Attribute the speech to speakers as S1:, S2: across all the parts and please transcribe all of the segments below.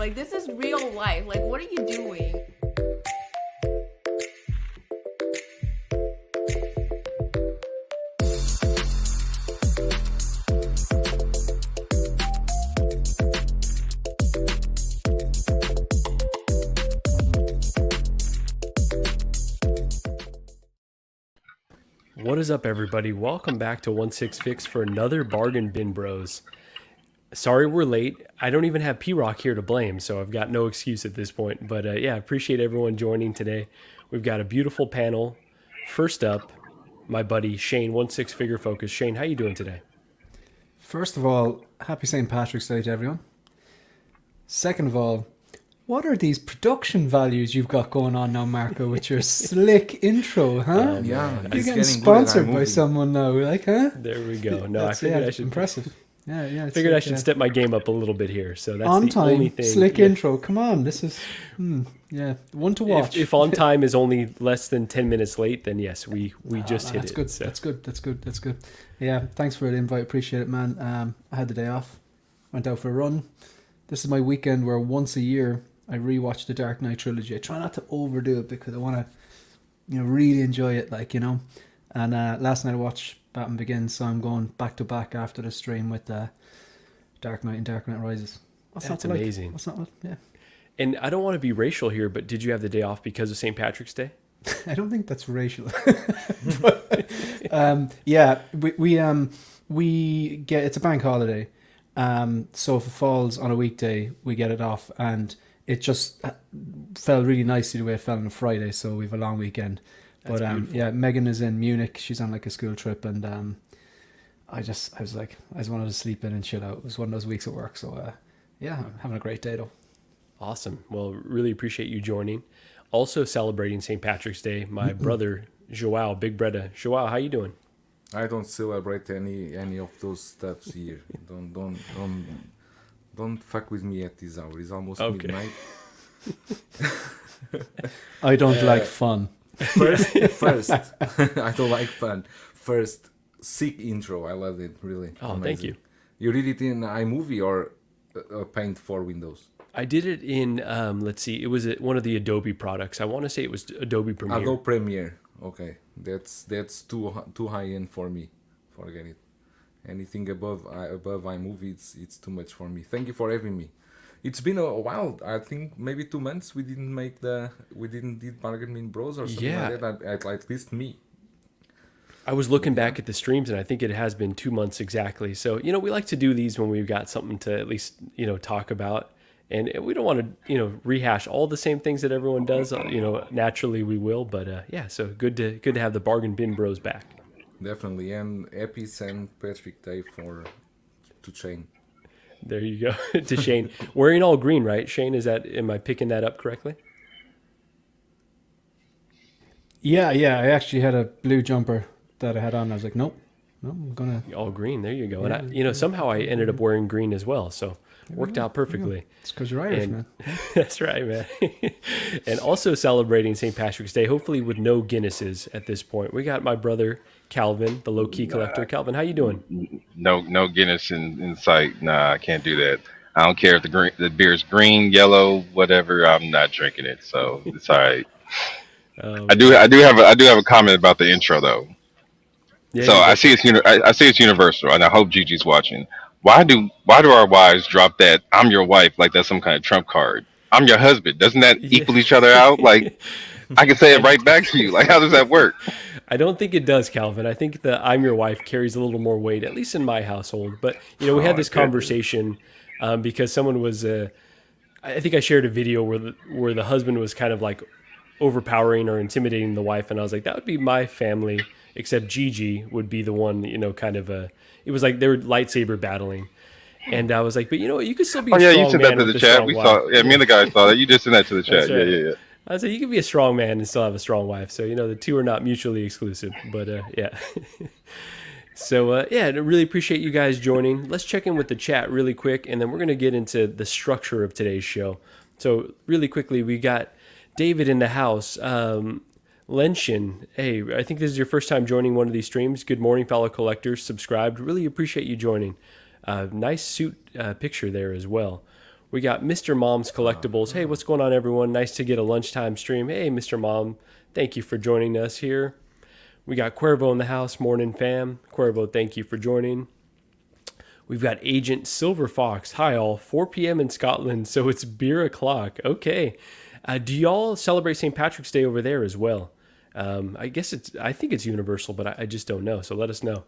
S1: Like, this is real life. Like, what are you doing?
S2: What is up, everybody? Welcome back to 16 Fix for another Bargain Bin Bros. Sorry we're late. I don't even have P-Rock here to blame, so I've got no excuse at this point. But yeah, appreciate everyone joining today. We've got a beautiful panel. First up, my buddy Shane, 16 Figure Focus. Shane, how you doing today?
S3: First of all, happy St. Patrick's Day to everyone. Second of all, what are these production values you've got going on now, Marco, with your slick intro, huh?
S4: Yeah,
S3: You're getting sponsored by someone now, like, huh?
S2: There we go. No, I figured I should.
S3: Impressive. Yeah.
S2: Figured I should step my game up a little bit here. So that's
S3: on
S2: the
S3: time,
S2: only thing.
S3: Slick intro. Come on, this is one to watch.
S2: If on time is only less than 10 minutes late, then yes, we just hit
S3: that's
S2: it.
S3: Good.
S2: So.
S3: That's good. Yeah, thanks for the invite. Appreciate it, man. I had the day off. Went out for a run. This is my weekend where once a year I rewatch the Dark Knight trilogy. I try not to overdo it because I want to, really enjoy it, And last night I watched Batman Begins, so I'm going back to back after the stream with Dark Knight and Dark Knight Rises.
S2: That's amazing.
S3: What's not? Yeah.
S2: And I don't want to be racial here, but did you have the day off because of St. Patrick's Day?
S3: I don't think that's racial. But, yeah, we get, it's a bank holiday. So if it falls on a weekday, we get it off, and it just fell really nicely the way it fell on a Friday, so we have a long weekend. But yeah, Megan is in Munich. She's on like a school trip, and I just wanted to sleep in and chill out. It was one of those weeks at work, so yeah, I'm having a great day though.
S2: Awesome. Well, really appreciate you joining. Also celebrating St. Patrick's Day, my brother Joao, Big Brother. Joao, how you doing?
S4: I don't celebrate any of those stuffs here. Don't fuck with me at this hour. It's almost midnight.
S3: I don't like fun.
S4: First, I don't like fun. First, sick intro. I loved it, really.
S2: Oh,
S4: amazing.
S2: Thank you.
S4: You did it in iMovie or Paint for Windows?
S2: I did it in, let's see, it was one of the Adobe products. I want to say it was Adobe Premiere.
S4: Adobe Premiere. Okay, that's too high end for me. Forget it. Anything above iMovie, it's too much for me. Thank you for having me. It's been a while. I think maybe 2 months we didn't do Bargain Bin Bros or something like that. At least me.
S2: I was looking back at the streams, and I think it has been 2 months exactly. So, we like to do these when we've got something to at least, talk about. And we don't want to, rehash all the same things that everyone does. Naturally we will. But yeah, so good to have the Bargain Bin Bros back.
S4: Definitely, and happy St. Patrick's Day to Shane.
S2: There you go. To Shane. Wearing all green, right? Shane, am I picking that up correctly?
S3: Yeah, I actually had a blue jumper that I had on. I was like, nope, I'm gonna
S2: all green. There you go.
S3: Yeah,
S2: and somehow I ended up wearing green as well. So worked out perfectly.
S3: It's because you're Irish, man.
S2: That's right, man. And also celebrating St. Patrick's Day, hopefully with no Guinnesses at this point. We got my brother Calvin, the low key collector. Calvin, how you doing?
S5: No Guinness in sight. Nah, I can't do that. I don't care if the beer's green, yellow, whatever. I'm not drinking it, so it's all right. I do have a comment about the intro though.
S2: Yeah,
S5: so I see it's universal, and I hope Gigi's watching. Why do our wives drop that "I'm your wife" like that's some kind of trump card? I'm your husband. Doesn't that equal each other out? Like I can say it right back to you. Like how does that work?
S2: I don't think it does, Calvin. I think the "I'm your wife" carries a little more weight, at least in my household. But we had this conversation because someone was. I think I shared a video where the husband was kind of like overpowering or intimidating the wife, and I was like, that would be my family, except Gigi would be the one, kind of it was like they were lightsaber battling. And I was like, but you could still be a strong man.
S5: You sent that to the chat. We saw, me and the guys saw that. You just sent that to the chat. Right. Yeah.
S2: I was like, you could be a strong man and still have a strong wife. So, the two are not mutually exclusive, but yeah. So, yeah, I really appreciate you guys joining. Let's check in with the chat really quick, and then we're going to get into the structure of today's show. So really quickly, we got David in the house. Lenshin, hey, I think this is your first time joining one of these streams. Good morning, fellow collectors. Subscribed. Really appreciate you joining. Nice suit picture there as well. We got Mr. Mom's Collectibles. Hey, what's going on, everyone? Nice to get a lunchtime stream. Hey, Mr. Mom, thank you for joining us here. We got Cuervo in the house. Morning, fam. Cuervo, thank you for joining. We've got Agent Silver Fox. Hi, all. 4 p.m. in Scotland, so it's beer o'clock. Okay. Do y'all celebrate St. Patrick's Day over there as well? I think it's universal, but I just don't know. So let us know.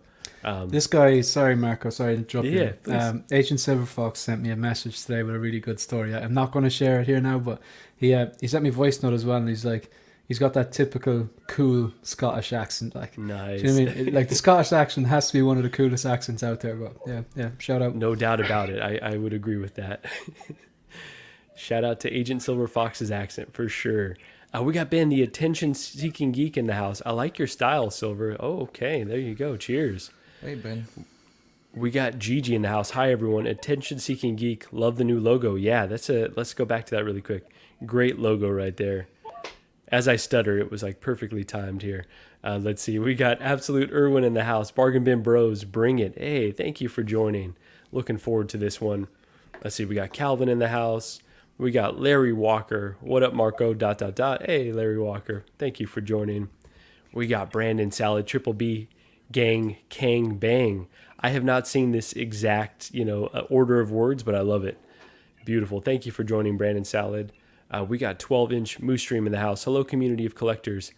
S3: This guy, sorry, Marco, sorry to interrupt
S2: Yeah,
S3: you. Agent Silver Fox sent me a message today with a really good story. I'm not going to share it here now, but he sent me a voice note as well, and he's like, he's got that typical cool Scottish accent. Like,
S2: Nice.
S3: do you know what I mean? Like, the Scottish accent has to be one of the coolest accents out there. But yeah, shout out.
S2: No doubt about it. I would agree with that. Shout out to Agent Silver Fox's accent for sure. We got Ben, the attention-seeking geek, in the house. I like your style, Silver. Oh, okay. There you go. Cheers.
S4: Hey, Ben.
S2: We got Gigi in the house. Hi, everyone. Attention-seeking geek. Love the new logo. Yeah, let's go back to that really quick. Great logo right there. As I stutter, it was like perfectly timed here. Let's see. We got Absolute Irwin in the house. Bargain Bin Bros. Bring it. Hey, thank you for joining. Looking forward to this one. Let's see. We got Calvin in the house. We got Larry Walker. What up, Marco? ... Hey, Larry Walker. Thank you for joining. We got Brandon Salad, Triple B, Gang, Kang, Bang. I have not seen this exact, order of words, but I love it. Beautiful. Thank you for joining, Brandon Salad. We got 12-inch Moose Stream in the house. Hello, community of collectors.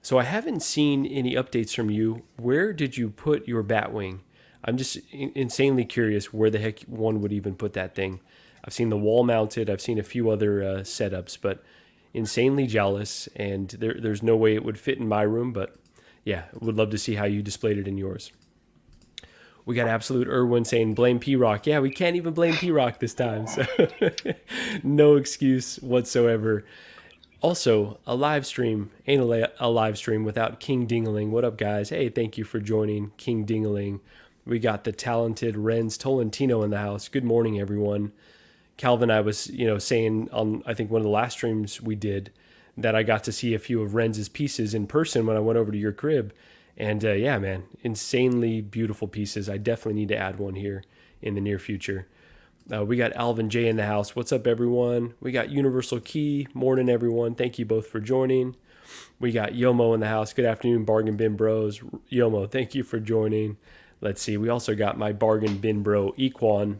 S2: So I haven't seen any updates from you. Where did you put your Batwing? I'm just insanely curious where the heck one would even put that thing. I've seen the wall mounted. I've seen a few other setups, but insanely jealous. And there's no way it would fit in my room. But yeah, would love to see how you displayed it in yours. We got Absolute Irwin saying blame P-Rock. Yeah, we can't even blame P-Rock this time. So no excuse whatsoever. Also, a live stream ain't a live stream without King Dingaling. What up, guys? Hey, thank you for joining, King Dingaling. We got the talented Renz Tolentino in the house. Good morning, everyone. Calvin, I was, saying on, I think one of the last streams we did that I got to see a few of Renz's pieces in person when I went over to your crib. And yeah, man, insanely beautiful pieces. I definitely need to add one here in the near future. We got Alvin J in the house. What's up, everyone? We got Universal Key. Morning, everyone. Thank you both for joining. We got Yomo in the house. Good afternoon, Bargain Bin Bros. Yomo, thank you for joining. Let's see. We also got my Bargain Bin Bro, Equan.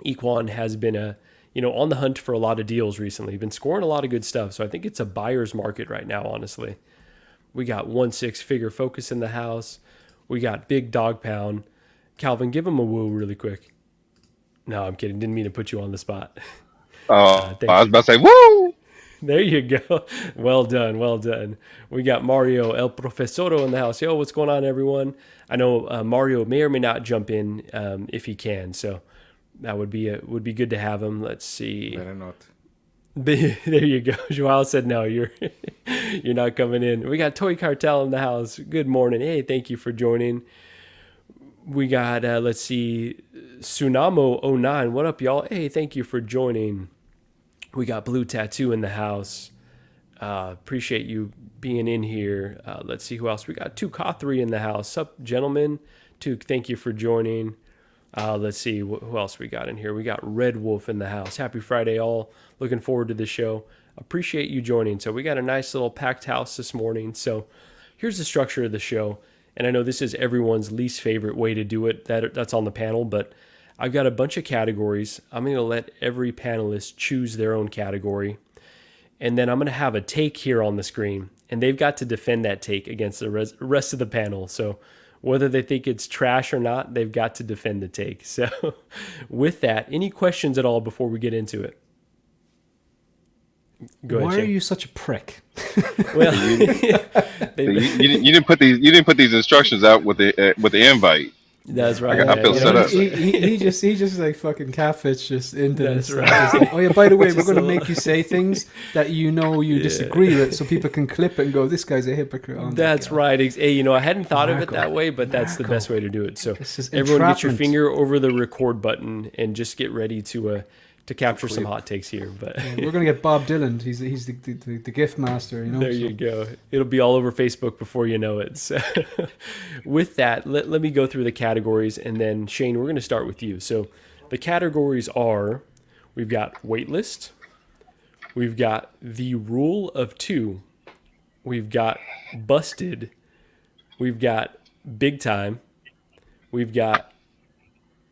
S2: Equan has been on the hunt for a lot of deals recently. Been scoring a lot of good stuff. So I think it's a buyer's market right now, honestly. We got 1/6 Figure Focus in the house. We got Big Dog Pound. Calvin, give him a woo really quick. No, I'm kidding. Didn't mean to put you on the spot.
S5: I was about to say, woo!
S2: There you go. Well done. Well done. We got Mario El Profesoro in the house. Yo, what's going on, everyone? I know Mario may or may not jump in if he can. So that would be good to have him. Let's see.
S4: Better not.
S2: There you go. Joao said no. You're not coming in. We got Toy Cartel in the house. Good morning. Hey, thank you for joining. We got let's see, Tsunamo09. What up, y'all? Hey, thank you for joining. We got Blue Tattoo in the house. Appreciate you being in here. Let's see who else. We got Tuke Cothry in the house. Sup, gentlemen? Tuke, thank you for joining. Let's see who else we got in here. We got Red Wolf in the house. Happy Friday, all. Looking forward to the show. Appreciate you joining. So we got a nice little packed house this morning. So here's the structure of the show. And I know this is everyone's least favorite way to do it. That's on the panel, but I've got a bunch of categories. I'm going to let every panelist choose their own category. And then I'm going to have a take here on the screen. And they've got to defend that take against the rest of the panel. So whether they think it's trash or not, they've got to defend the take. So with that, any questions at all before we get into it? Go ahead,
S3: Why
S2: Shane.
S3: are you such a prick?
S2: Well,
S5: You didn't put these instructions out with the invite.
S2: that's right.
S5: I feel set up.
S3: He just like fucking catfish just into
S2: That's
S3: this.
S2: right.
S3: Just like, oh yeah, by the way, we're
S2: Just
S3: going to
S2: a
S3: make you say things that you disagree with, so people can clip it and go, "This guy's a hypocrite." Oh my
S2: That's
S3: God.
S2: right. Hey, I hadn't thought of it
S3: Marco.
S2: that way, but that's the
S3: Marco.
S2: best way to do it. So
S3: This is
S2: everyone get your
S3: entrapment.
S2: finger over the record button and just get ready to capture some hot takes here. But
S3: We're going to get Bob Dylan. He's the gift master.
S2: there you go. It'll be all over Facebook before you know it. So with that, let me go through the categories, and then Shane, we're going to start with you. So the categories are: We've got waitlist. We've got the rule of two. We've got busted. We've got big time. We've got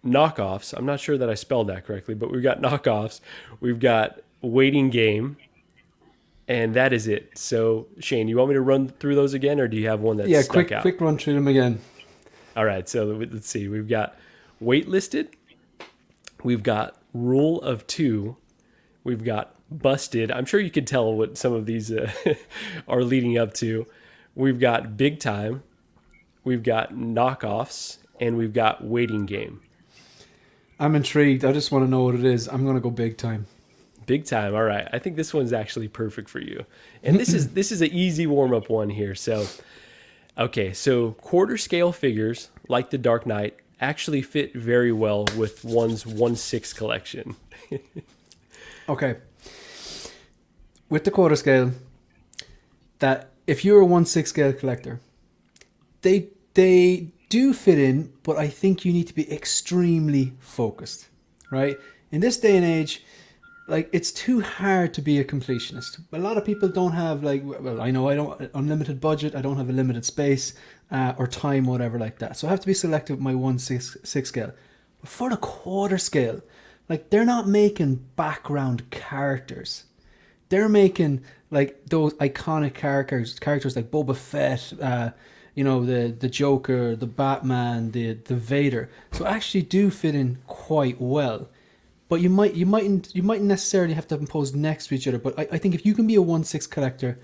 S2: knockoffs. I'm not sure that I spelled that correctly, but we've got knockoffs. We've got waiting game. And that is it. So, Shane, you want me to run through those again, or do you have one that's stuck out?
S3: Quick run through them again.
S2: All right, so let's see. We've got waitlisted. We've got rule of two. We've got busted. I'm sure you could tell what some of these are leading up to. We've got big time. We've got knockoffs. And we've got waiting game.
S3: I'm intrigued. I just want to know what it is. I'm going to go big time.
S2: Big time. All right. I think this one's actually perfect for you. And this is an easy warm-up one here. So, okay. So quarter scale figures like the Dark Knight actually fit very well with one's 1/6 collection.
S3: Okay. With the quarter scale, that if you're a 1/6 scale collector, they do fit in, but I think you need to be extremely focused, right? In this day and age, like, it's too hard to be a completionist. A lot of people don't have, like, well, I know I don't unlimited budget, I don't have a limited space or time, whatever like that. So I have to be selective with my 1/6 scale. But for the quarter scale, like, they're not making background characters. They're making, like, those iconic characters like Boba Fett, the Joker, the Batman, the Vader. So actually do fit in quite well. But you mightn't necessarily have to impose next to each other. But I think if you can be a 1/6 collector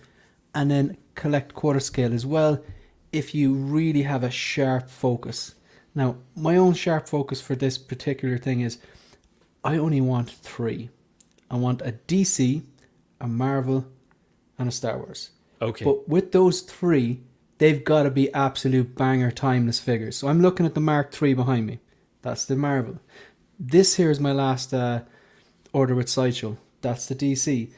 S3: and then collect quarter scale as well, if you really have a sharp focus. Now, my own sharp focus for this particular thing is I only want 3. I want a DC, a Marvel, and a Star Wars.
S2: Okay.
S3: But with those 3, they've got to be absolute banger timeless figures. So I'm looking at the Mark III behind me. That's the Marvel. This here is my last order with Sideshow. That's the DC.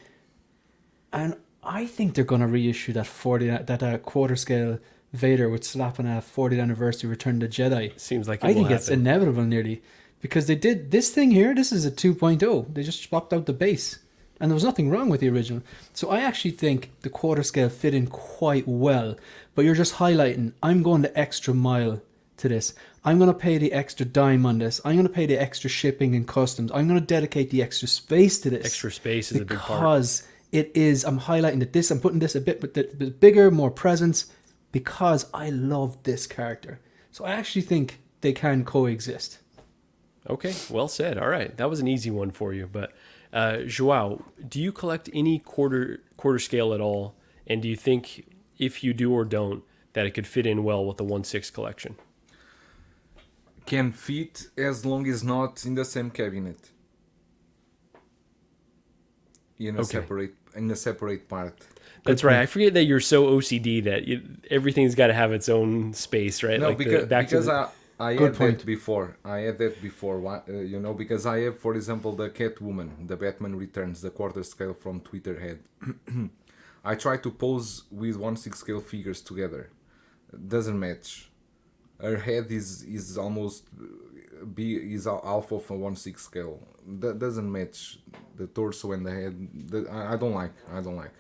S3: And I think they're going to reissue that quarter scale Vader with slapping a 40th anniversary Return of the Jedi.
S2: Seems like
S3: I think it's inevitable nearly. Because they did this thing here. This is a 2.0. They just swapped out the base. And there was nothing wrong with the original. So I actually think the quarter scale fit in quite well. But you're just highlighting, I'm going the extra mile to this. I'm going to pay the extra dime on this. I'm going to pay the extra shipping and customs. I'm going to dedicate the extra space to this.
S2: Extra space is a big part.
S3: Because it is, I'm highlighting that this, I'm putting this a bit bigger, more presence, because I love this character. So I actually think they can coexist.
S2: Okay, well said. All right, that was an easy one for you. But Joao, do you collect any quarter scale at all? And do you think, if you do or don't, that it could fit in well with the 1/6 collection?
S4: Can fit as long as not in the same cabinet. In a separate part.
S2: That's right. I forget that you're so OCD that everything's got to have its own space, right?
S4: No,
S2: like
S4: because I
S3: Good
S4: had
S3: point.
S4: that before. Because I have, for example, the Catwoman, the Batman Returns, the quarter scale from Twitter head. I try to pose with 1/6 scale figures together. Doesn't match. Her head is almost is half of a 1/6 scale. That doesn't match the torso and the head. I don't like.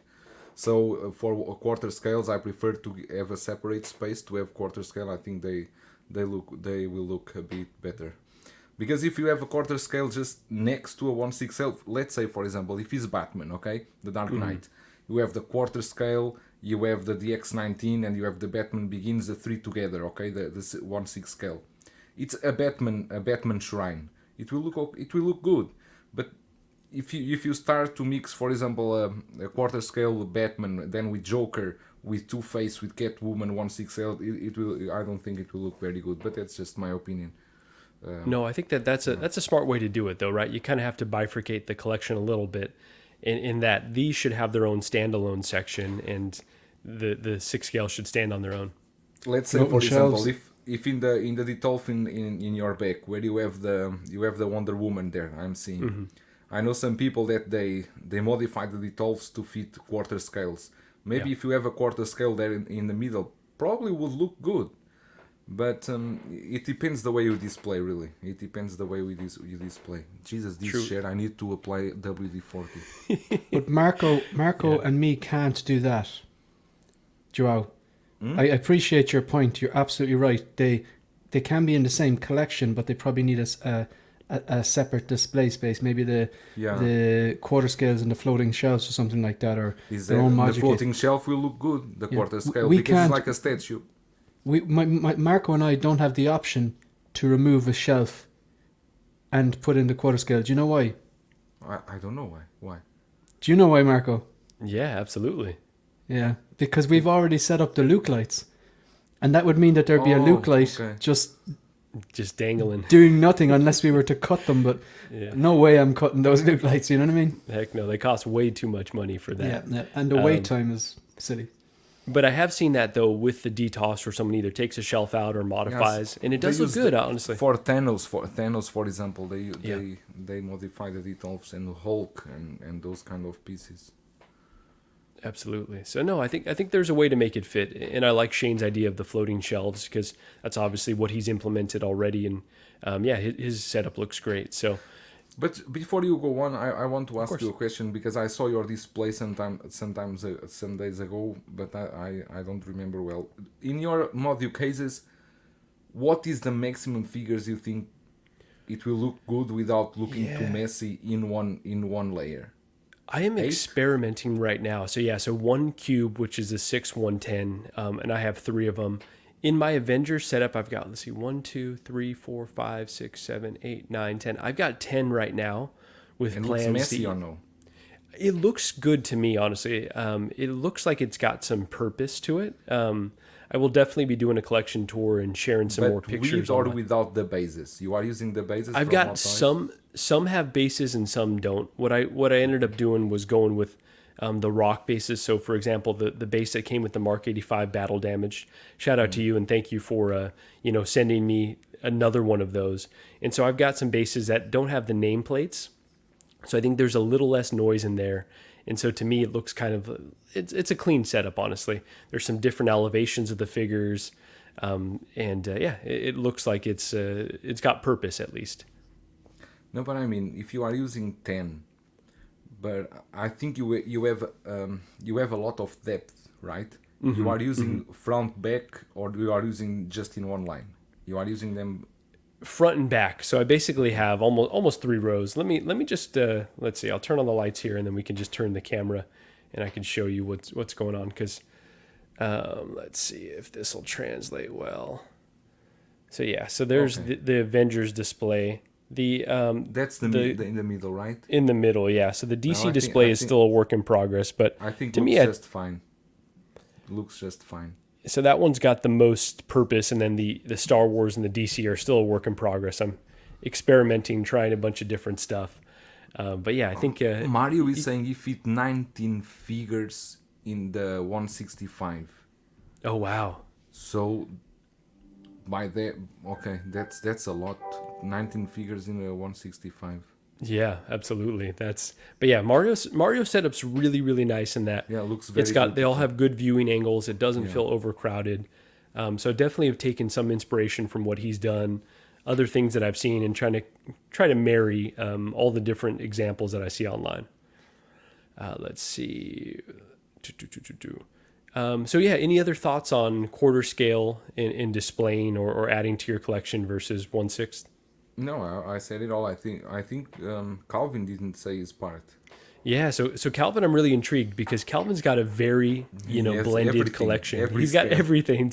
S4: So for quarter scales, I prefer to have a separate space to have quarter scale. I think they will look a bit better. Because if you have a quarter scale just next to a 1/6 scale, let's say for example, if it's Batman, okay, the Dark Knight, you have the quarter scale, you have the DX19, and you have the Batman Begins, the 3 together, okay, the 1/6 scale. It's a Batman shrine. It will look good, but if you start to mix, for example, a quarter scale Batman, then with Joker, with Two-Face, with Catwoman, 1/6 scale, it will. I don't think it will look very good, but that's just my opinion.
S2: No, I think that's a smart way to do it, though, right? You kind of have to bifurcate the collection a little bit, in that these should have their own standalone section, and the 6 scale should stand on their own.
S4: Let's say, for example, if in the Detolf in your back, where you have the Wonder Woman there, I'm seeing. Mm-hmm. I know some people that they modify the Detolfs to fit quarter scales. Maybe if you have a quarter scale there in the middle, probably would look good. But it depends the way you display. Really, it depends the way you display. Jesus, this
S2: True.
S4: shit, I need to apply WD-40.
S3: But Marco and me can't do that. Joao, I appreciate your point. You're absolutely right. They can be in the same collection, but they probably need a separate display space. Maybe the quarter scales and the floating shelves or something like that, or their own
S4: The
S3: magic.
S4: floating shelf will look good. The quarter scale,
S3: we
S4: because
S3: can't-
S4: it's like a statue.
S3: Marco and I don't have the option to remove a shelf and put in the quarter scale. Do you know why?
S4: I don't know why. Why?
S3: Do you know why, Marco?
S2: Yeah, absolutely.
S3: Yeah, because we've already set up the Luke lights, and that would mean that there'd be a Luke light
S4: okay.
S3: just
S2: Just dangling.
S3: doing nothing unless we were to cut them. But
S2: Yeah.
S3: no way I'm cutting those Luke lights. You know what I mean?
S2: Heck no, they cost way too much money for that.
S3: Yeah. And the wait time is silly.
S2: But I have seen that though with the DTOS, where someone either takes a shelf out or modifies, and it
S4: They
S2: does look
S4: use
S2: good, honestly.
S4: For Thanos, for example, they modify the D12s and Hulk and those kind of pieces.
S2: Absolutely. So no, I think there's a way to make it fit, and I like Shane's idea of the floating shelves because that's obviously what he's implemented already, and his setup looks great. So.
S4: But before you go on, I want to ask
S2: course.
S4: you a question because I saw your display some days ago, but I don't remember well. In your module cases, what is the maximum figures you think it will look good without looking too messy in one layer?
S2: I am
S4: 8?
S2: experimenting right now. So one cube, which is a 6-110, and I have 3 of them. In my Avengers setup, I've got, 1, 2, 3, 4, 5, 6, 7, 8, 9, 10. I've got 10 right now with
S4: And
S2: plans.
S4: looks messy or no?
S2: It looks good to me, honestly. It looks like it's got some purpose to it. I will definitely be doing a collection tour and sharing some more pictures.
S4: With or
S2: online.
S4: without the bases? You are using the bases?
S2: I've
S4: from
S2: got
S4: outside?
S2: some have bases and some don't. What I ended up doing was going with the rock bases. So for example, the base that came with the Mark 85 battle damage. Shout out to you and thank you for sending me another one of those. And so I've got some bases that don't have the nameplates. So I think there's a little less noise in there. And so to me, it looks kind of, it's a clean setup, honestly. There's some different elevations of the figures. It looks like it's got purpose at least.
S4: No, but I mean, if you are using 10, but I think you have a lot of depth, right?
S2: Mm-hmm,
S4: You are using front, back, or you are using just in one line? You are using them.
S2: Front and back. So I basically have almost 3 rows. Let me just let's see. I'll turn on the lights here, and then we can just turn the camera, and I can show you what's going on. Because let's see if this will translate well. So yeah, so there's the Avengers display.
S4: That's in the middle, right?
S2: In the middle, yeah. So the DC
S4: I
S2: display
S4: think-
S2: is still a work in progress, but
S4: I think
S2: to
S4: looks
S2: me,
S4: just fine. Looks just fine.
S2: so that one's got the most purpose, and then the Star Wars and the DC are still a work in progress. I'm experimenting, trying a bunch of different stuff. But yeah, I think
S4: Mario is saying he fit 19 figures in the 165.
S2: oh wow.
S4: So by that, okay, that's a lot. 19 figures in a 165.
S2: Yeah, absolutely. But yeah, Mario setup's really, really nice in that.
S4: Yeah, it looks very
S2: It's got,
S4: good.
S2: they all have good viewing angles. It doesn't feel overcrowded. So definitely have taken some inspiration from what he's done, other things that I've seen, and try to marry all the different examples that I see online. Let's see. So yeah, any other thoughts on quarter scale in displaying or adding to your collection versus 1/6?
S4: No, I said it all. I think Calvin didn't say his part.
S2: Yeah, so Calvin, I'm really intrigued because Calvin's got a very
S4: has
S2: blended
S4: everything,
S2: collection.
S4: every
S2: He's got
S4: scale.
S2: everything.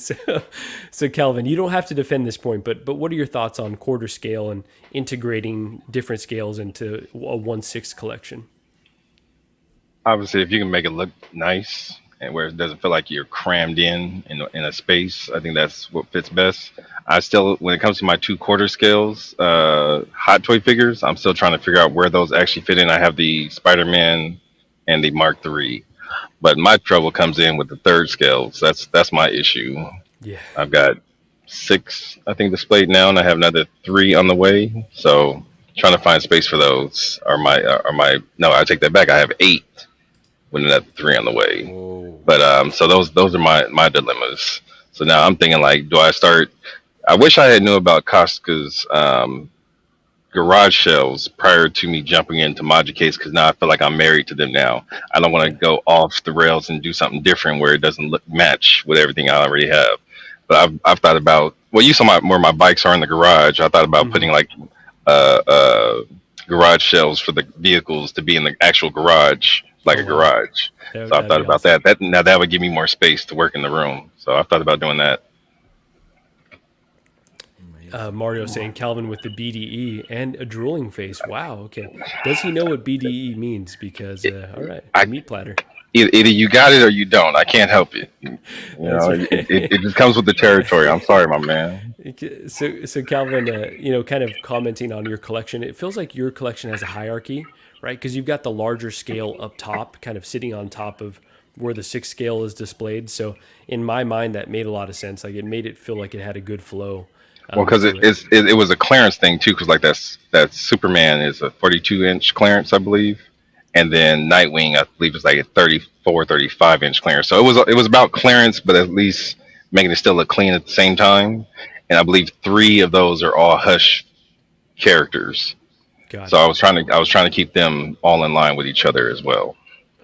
S2: So Calvin, you don't have to defend this point, but what are your thoughts on quarter scale and integrating different scales into a 1/6 collection?
S5: Obviously, if you can make it look nice and where it doesn't feel like you're crammed in a space, I think that's what fits best. I still, when it comes to my 2 quarter scales, hot toy figures, I'm still trying to figure out where those actually fit in. I have the Spider-Man and the Mark III, but my trouble comes in with the 3rd scales. That's my issue.
S2: Yeah.
S5: I've got 6, I think, displayed now, and I have another 3 on the way. So trying to find space for those. No, I take that back. I have 8 with another 3 on the way.
S4: Oh,
S5: But so those are my dilemmas. So now I'm thinking, like, do I start I wish I had knew about Costco's garage shelves prior to me jumping into Module Case, because now I feel like I'm married to them now. I don't want to go off the rails and do something different where it doesn't look match with everything I already have. But I've thought about, well, you saw where my bikes are in the garage. I thought about
S2: Mhm.
S5: putting like uh, uh, garage shelves for the vehicles to be in the actual garage, like
S2: Oh
S5: a
S2: wow,
S5: garage. So I've
S2: that'd
S5: thought
S2: be
S5: about
S2: awesome.
S5: that. That would give me more space to work in the room. So I've thought about doing that.
S4: Amazing.
S2: Mario saying Calvin with the BDE and a drooling face. Wow. Okay. Does he know what BDE means? Because all right,
S5: I
S2: the meat platter.
S5: either you got it or you don't. I can't help it. You
S2: That's
S5: know,
S2: right.
S5: it just comes with the territory. I'm sorry, my man.
S2: So Calvin, kind of commenting on your collection, it feels like your collection has a hierarchy, right? Because you've got the larger scale up top, kind of sitting on top of where the 6 scale is displayed. So in my mind, that made a lot of sense. Like it made it feel like it had a good flow
S5: Well, because
S2: to it.
S5: it was a clearance thing too. Because like that Superman is a 42-inch clearance, I believe, and then Nightwing, I believe, is like a 34, 35-inch clearance. So it was about clearance, but at least making it still look clean at the same time. And I believe 3 of those are all Hush characters.
S2: Got
S5: So
S2: it.
S5: I was trying to keep them all in line with each other as well.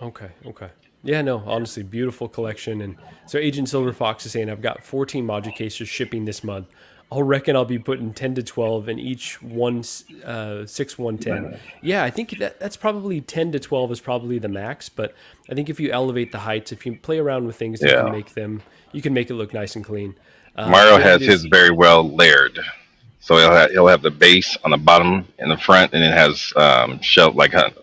S2: Okay. Okay. Yeah, no, honestly, beautiful collection. And so Agent Silver Fox is saying, I've got 14 module cases shipping this month. I'll reckon I'll be putting 10 to 12 in each 6 110. Yeah, I think that's probably 10 to 12 is probably the max. But I think if you elevate the heights, if you play around with things,
S5: Yeah,
S2: you can make it look nice and clean.
S5: Mario
S2: But it
S5: has his
S2: is,
S5: very well layered. So he'll have the base on the bottom and the front, and it has shelf like a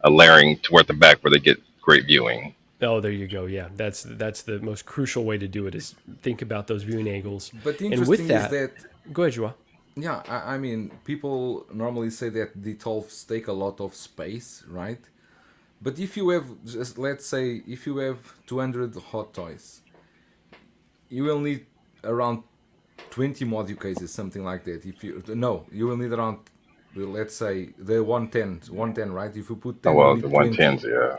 S5: layering toward the back where they get great viewing.
S2: oh, there you go. Yeah, that's the most crucial way to do it is think about those viewing angles.
S4: But
S2: And with
S4: interesting is
S2: that,
S4: that,
S2: go ahead, Joa.
S4: yeah, I mean, people normally say that D12s take a lot of space, right? But if you have, just let's say, if you have 200 hot toys, you will need around 20 module cases, something like that. If you no, you will need around, well, let's say the 110, right? If you put
S5: Oh
S4: 10, you
S5: well, the
S4: need 20.
S5: 110s, yeah.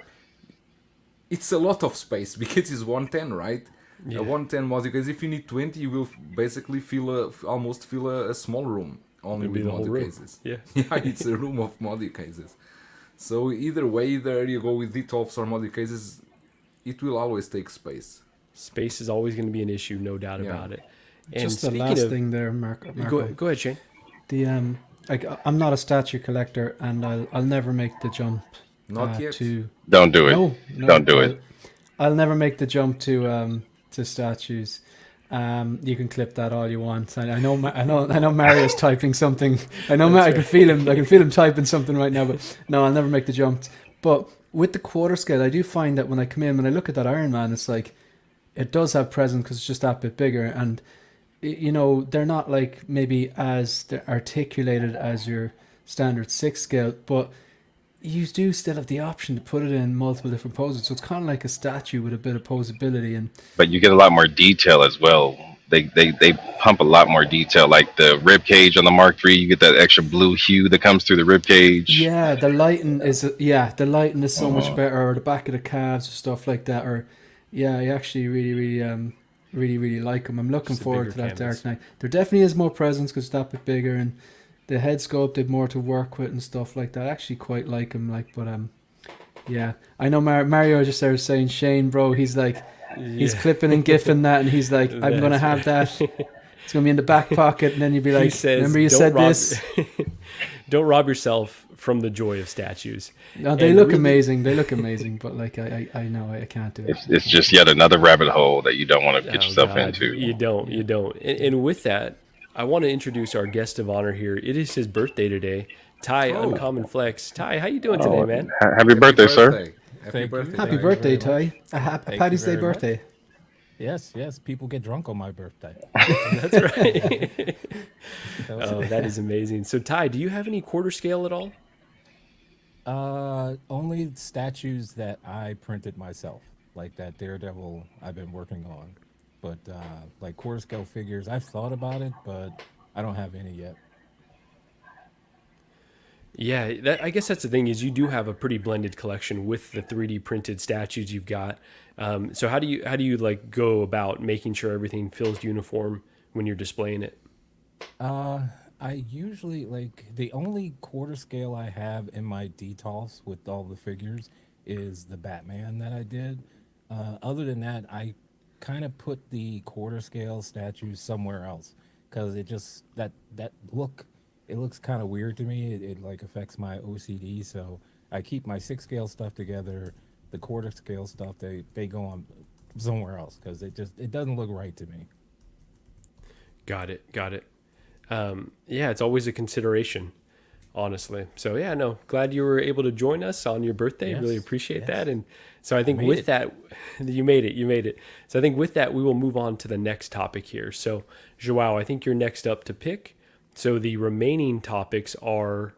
S4: It's a lot of space because it's 110, right? A
S2: Yeah,
S4: 110 module case. If you need 20, you will basically almost fill a small room only
S2: it'd be
S4: with
S2: the whole
S4: module
S2: room.
S4: cases.
S2: Yeah.
S4: Yeah, it's a room of module cases. So either way, either you go with D12s or module cases, it will always take space.
S2: Space is always going to be an issue, no doubt
S4: Yeah.
S2: about it. And
S3: Just the
S2: speaking
S3: last
S2: of,
S3: thing there, Marco.
S2: go ahead, Shane.
S3: The like I'm not a statue collector, and I'll never make the jump
S4: Not yet.
S3: to
S5: Don't do it.
S3: no
S5: Don't do it.
S3: I'll never make the jump to statues. You can clip that all you want. I know Mario's typing something. I can feel him. I can feel him typing something right now. But no, I'll never make the jump. But with the quarter scale, I do find that when I look at that Iron Man, it's like it does have presence because it's just that bit bigger, and they're not like maybe as articulated as your standard 6 scale, but you do still have the option to put it in multiple different poses. So it's kind of like a statue with a bit of posability. And
S5: But you get a lot more detail as well. They pump a lot more detail. Like the rib cage on the Mark III, you get that extra blue hue that comes through the rib cage.
S3: yeah, the lighting is so much better, or the back of the calves or stuff like that. Or yeah, I actually really like them. I'm looking
S2: Just a
S3: forward
S2: bigger
S3: to that
S2: canvas.
S3: Dark Knight. There definitely is more presence because it's that bit bigger, and the head sculpt did more to work with and stuff like that. I actually quite like him. But yeah, I know Mario just there saying Shane, bro. He's like he's
S2: Yeah,
S3: clipping and gifting that, and he's like, I'm gonna
S2: that's
S3: have that. It's gonna be in the back pocket, and then you'd be
S2: he
S3: like,
S2: says,
S3: remember you
S2: "Don't
S3: said
S2: rob,
S3: this?
S2: don't rob yourself from the joy of statues."
S3: No, they
S2: And
S3: look
S2: really-
S3: amazing. They look amazing, but like I know I can't do it.
S5: It's just yet another rabbit hole that you don't want to get
S2: Oh
S5: yourself
S2: God,
S5: into.
S2: you don't. And with that, I want to introduce our guest of honor here. It is his birthday today. Ty,
S4: Oh.
S2: Uncommon Flex. Ty, how you doing today,
S5: Oh,
S2: man?
S5: happy birthday, sir.
S4: Happy
S6: Thank you.
S4: birthday.
S3: Happy
S6: Thank you
S3: birthday,
S6: very
S3: Ty! A happy
S6: Thank
S3: Paddy's
S6: you
S3: Day
S6: very much.
S3: birthday.
S6: Yes, people get drunk on my birthday.
S2: That's right.
S6: That was-
S2: Oh, that is amazing. So, Ty, do you have any quarter scale at all?
S6: Only statues that I printed myself, like that Daredevil I've been working on. But like quarter scale figures, I've thought about it, but I don't have any yet.
S2: Yeah, I guess that's the thing is you do have a pretty blended collection with the 3D printed statues you've got. So how do you like go about making sure everything feels uniform when you're displaying it?
S6: I usually like the only quarter scale I have in my detolfs with all the figures is the Batman that I did. Other than that, I kind of put the quarter scale statues somewhere else because it just that look it looks kind of weird to me. It like affects my OCD, so I keep my 6 scale stuff together. The quarter scale stuff they go on somewhere else because it doesn't look right to me.
S2: Got it. Got it. Yeah, it's always a consideration, honestly. So yeah, no, glad you were able to join us on your birthday. Really
S6: Yes,
S2: appreciate
S6: yes.
S2: that. And so I think
S6: made
S2: with
S6: it.
S2: that, you made it. You made it. So I think with that, we will move on to the next topic here. So Joao, I think you're next up to pick. So the remaining topics are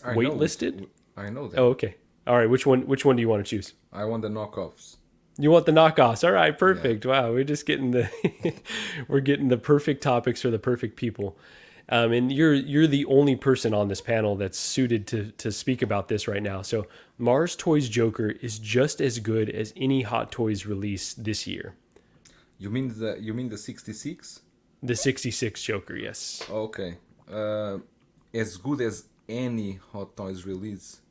S4: I know which,
S2: waitlisted.
S4: I know
S2: Oh,
S4: them.
S2: okay. All right. Which one do you want to choose?
S4: I want the knockoffs.
S2: You want the knockoffs. All right,
S4: Yeah.
S2: perfect. Wow, we're just getting the we're getting the perfect topics for the perfect people. And you're the only person on this panel that's suited to speak about this right now. So Mars Toys Joker is just as good as any Hot Toys release this year.
S4: You mean the 66?
S2: The 66 Joker, yes.
S4: Okay. Uh, as good as any Hot Toys release.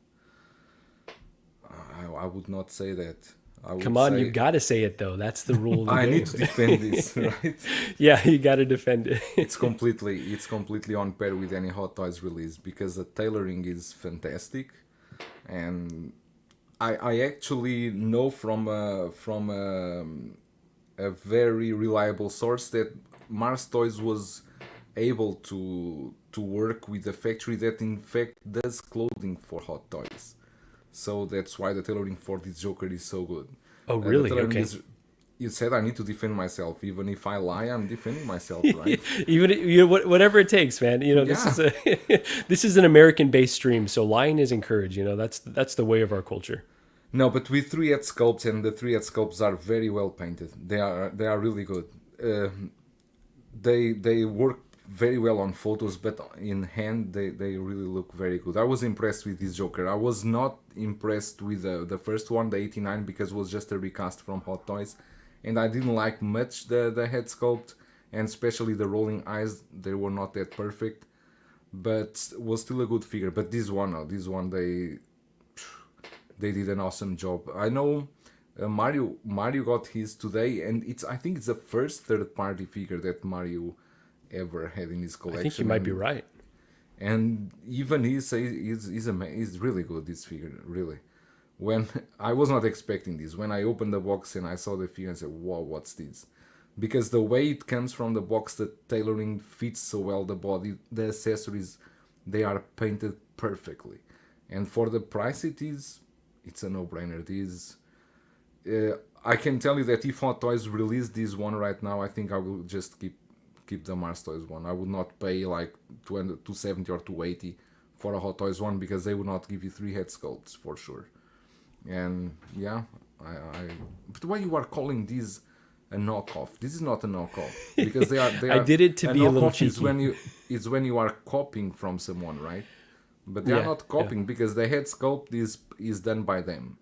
S4: I would not say that. I would
S2: Come on,
S4: say
S2: you've got to say it though. That's the rule of the
S4: I
S2: game.
S4: need to defend this, right?
S2: Yeah, you got to defend it.
S4: It's completely on par with any Hot Toys release because the tailoring is fantastic, and I actually know from a very reliable source that Mars Toys was able to work with a factory that in fact does clothing for Hot Toys. So that's why the tailoring for this Joker is so good.
S2: Oh,
S4: The
S2: really?
S4: tailoring
S2: Okay.
S4: is. You said I need to defend myself. Even if I lie, I'm defending myself, right?
S2: Even whatever it takes, man. This
S4: Yeah.
S2: is a this is an American-based stream, so lying is encouraged. That's the way of our culture.
S4: No, but with 3D sculpts, and the 3D sculpts are very well painted. They are really good. They work very well on photos, but in hand they really look very good. I was impressed with this Joker. I was not impressed with the first one, the 89, because it was just a recast from Hot Toys, and I didn't like much the head sculpt, and especially the rolling eyes. They were not that perfect, but was still a good figure. But this one they did an awesome job. I know Mario got his today, and I think it's the first third party figure that Mario ever had in his
S2: I think you
S4: collection.
S2: might be right.
S4: And even he says he's really good, this figure, really. When I was not expecting this, when I opened the box and I saw the figure, I said, "Wow, what's this?" Because the way it comes from the box, the tailoring fits so well the body, the accessories, they are painted perfectly, and for the price it's a no-brainer. This I can tell you that if Hot Toys release this one right now, I think I will just keep the Mars Toys one. I would not pay like 270 or 280 for a Hot Toys one because they would not give you 3 head sculpts for sure. And yeah, I but why you are calling this a knockoff? This is not a knockoff because they
S2: I
S4: are
S2: did it to
S4: a
S2: be a little
S4: knockoff is
S2: cheeky.
S4: when you are copying from someone, right? But they are
S2: Yeah,
S4: not
S2: yeah.
S4: copying because the head sculpt is done by them.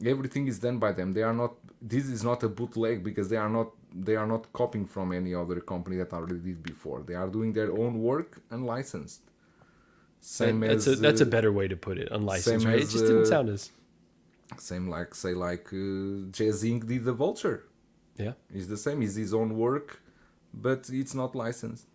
S4: Everything is done by them. They are not. This is not a bootleg because they are not copying from any other company that already did before. They are doing their own work and licensed. Same
S2: That's a
S4: as
S2: better way to put it. Unlicensed,
S4: same
S2: right? It
S4: as
S2: just didn't sound as
S4: same like say like Jazz Inc. did the Vulture.
S2: yeah.
S4: It's the same. It's his own work, but it's not licensed.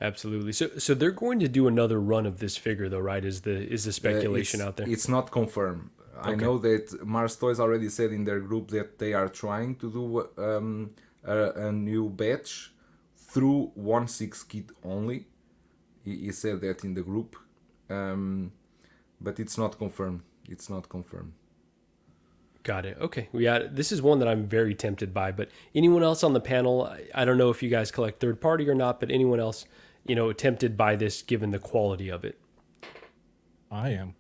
S2: Absolutely. So they're going to do another run of this figure though, right? Is the speculation
S4: It's
S2: out there?
S4: it's not confirmed. I
S2: Okay.
S4: know that Mars Toys already said in their group that they are trying to do a new batch through 1/6 kit only. He said that in the group, but it's not confirmed. It's not confirmed.
S2: Got it. Okay. This is one that I'm very tempted by, but anyone else on the panel, I don't know if you guys collect third party or not, but anyone else, tempted by this given the quality of it?
S6: I am.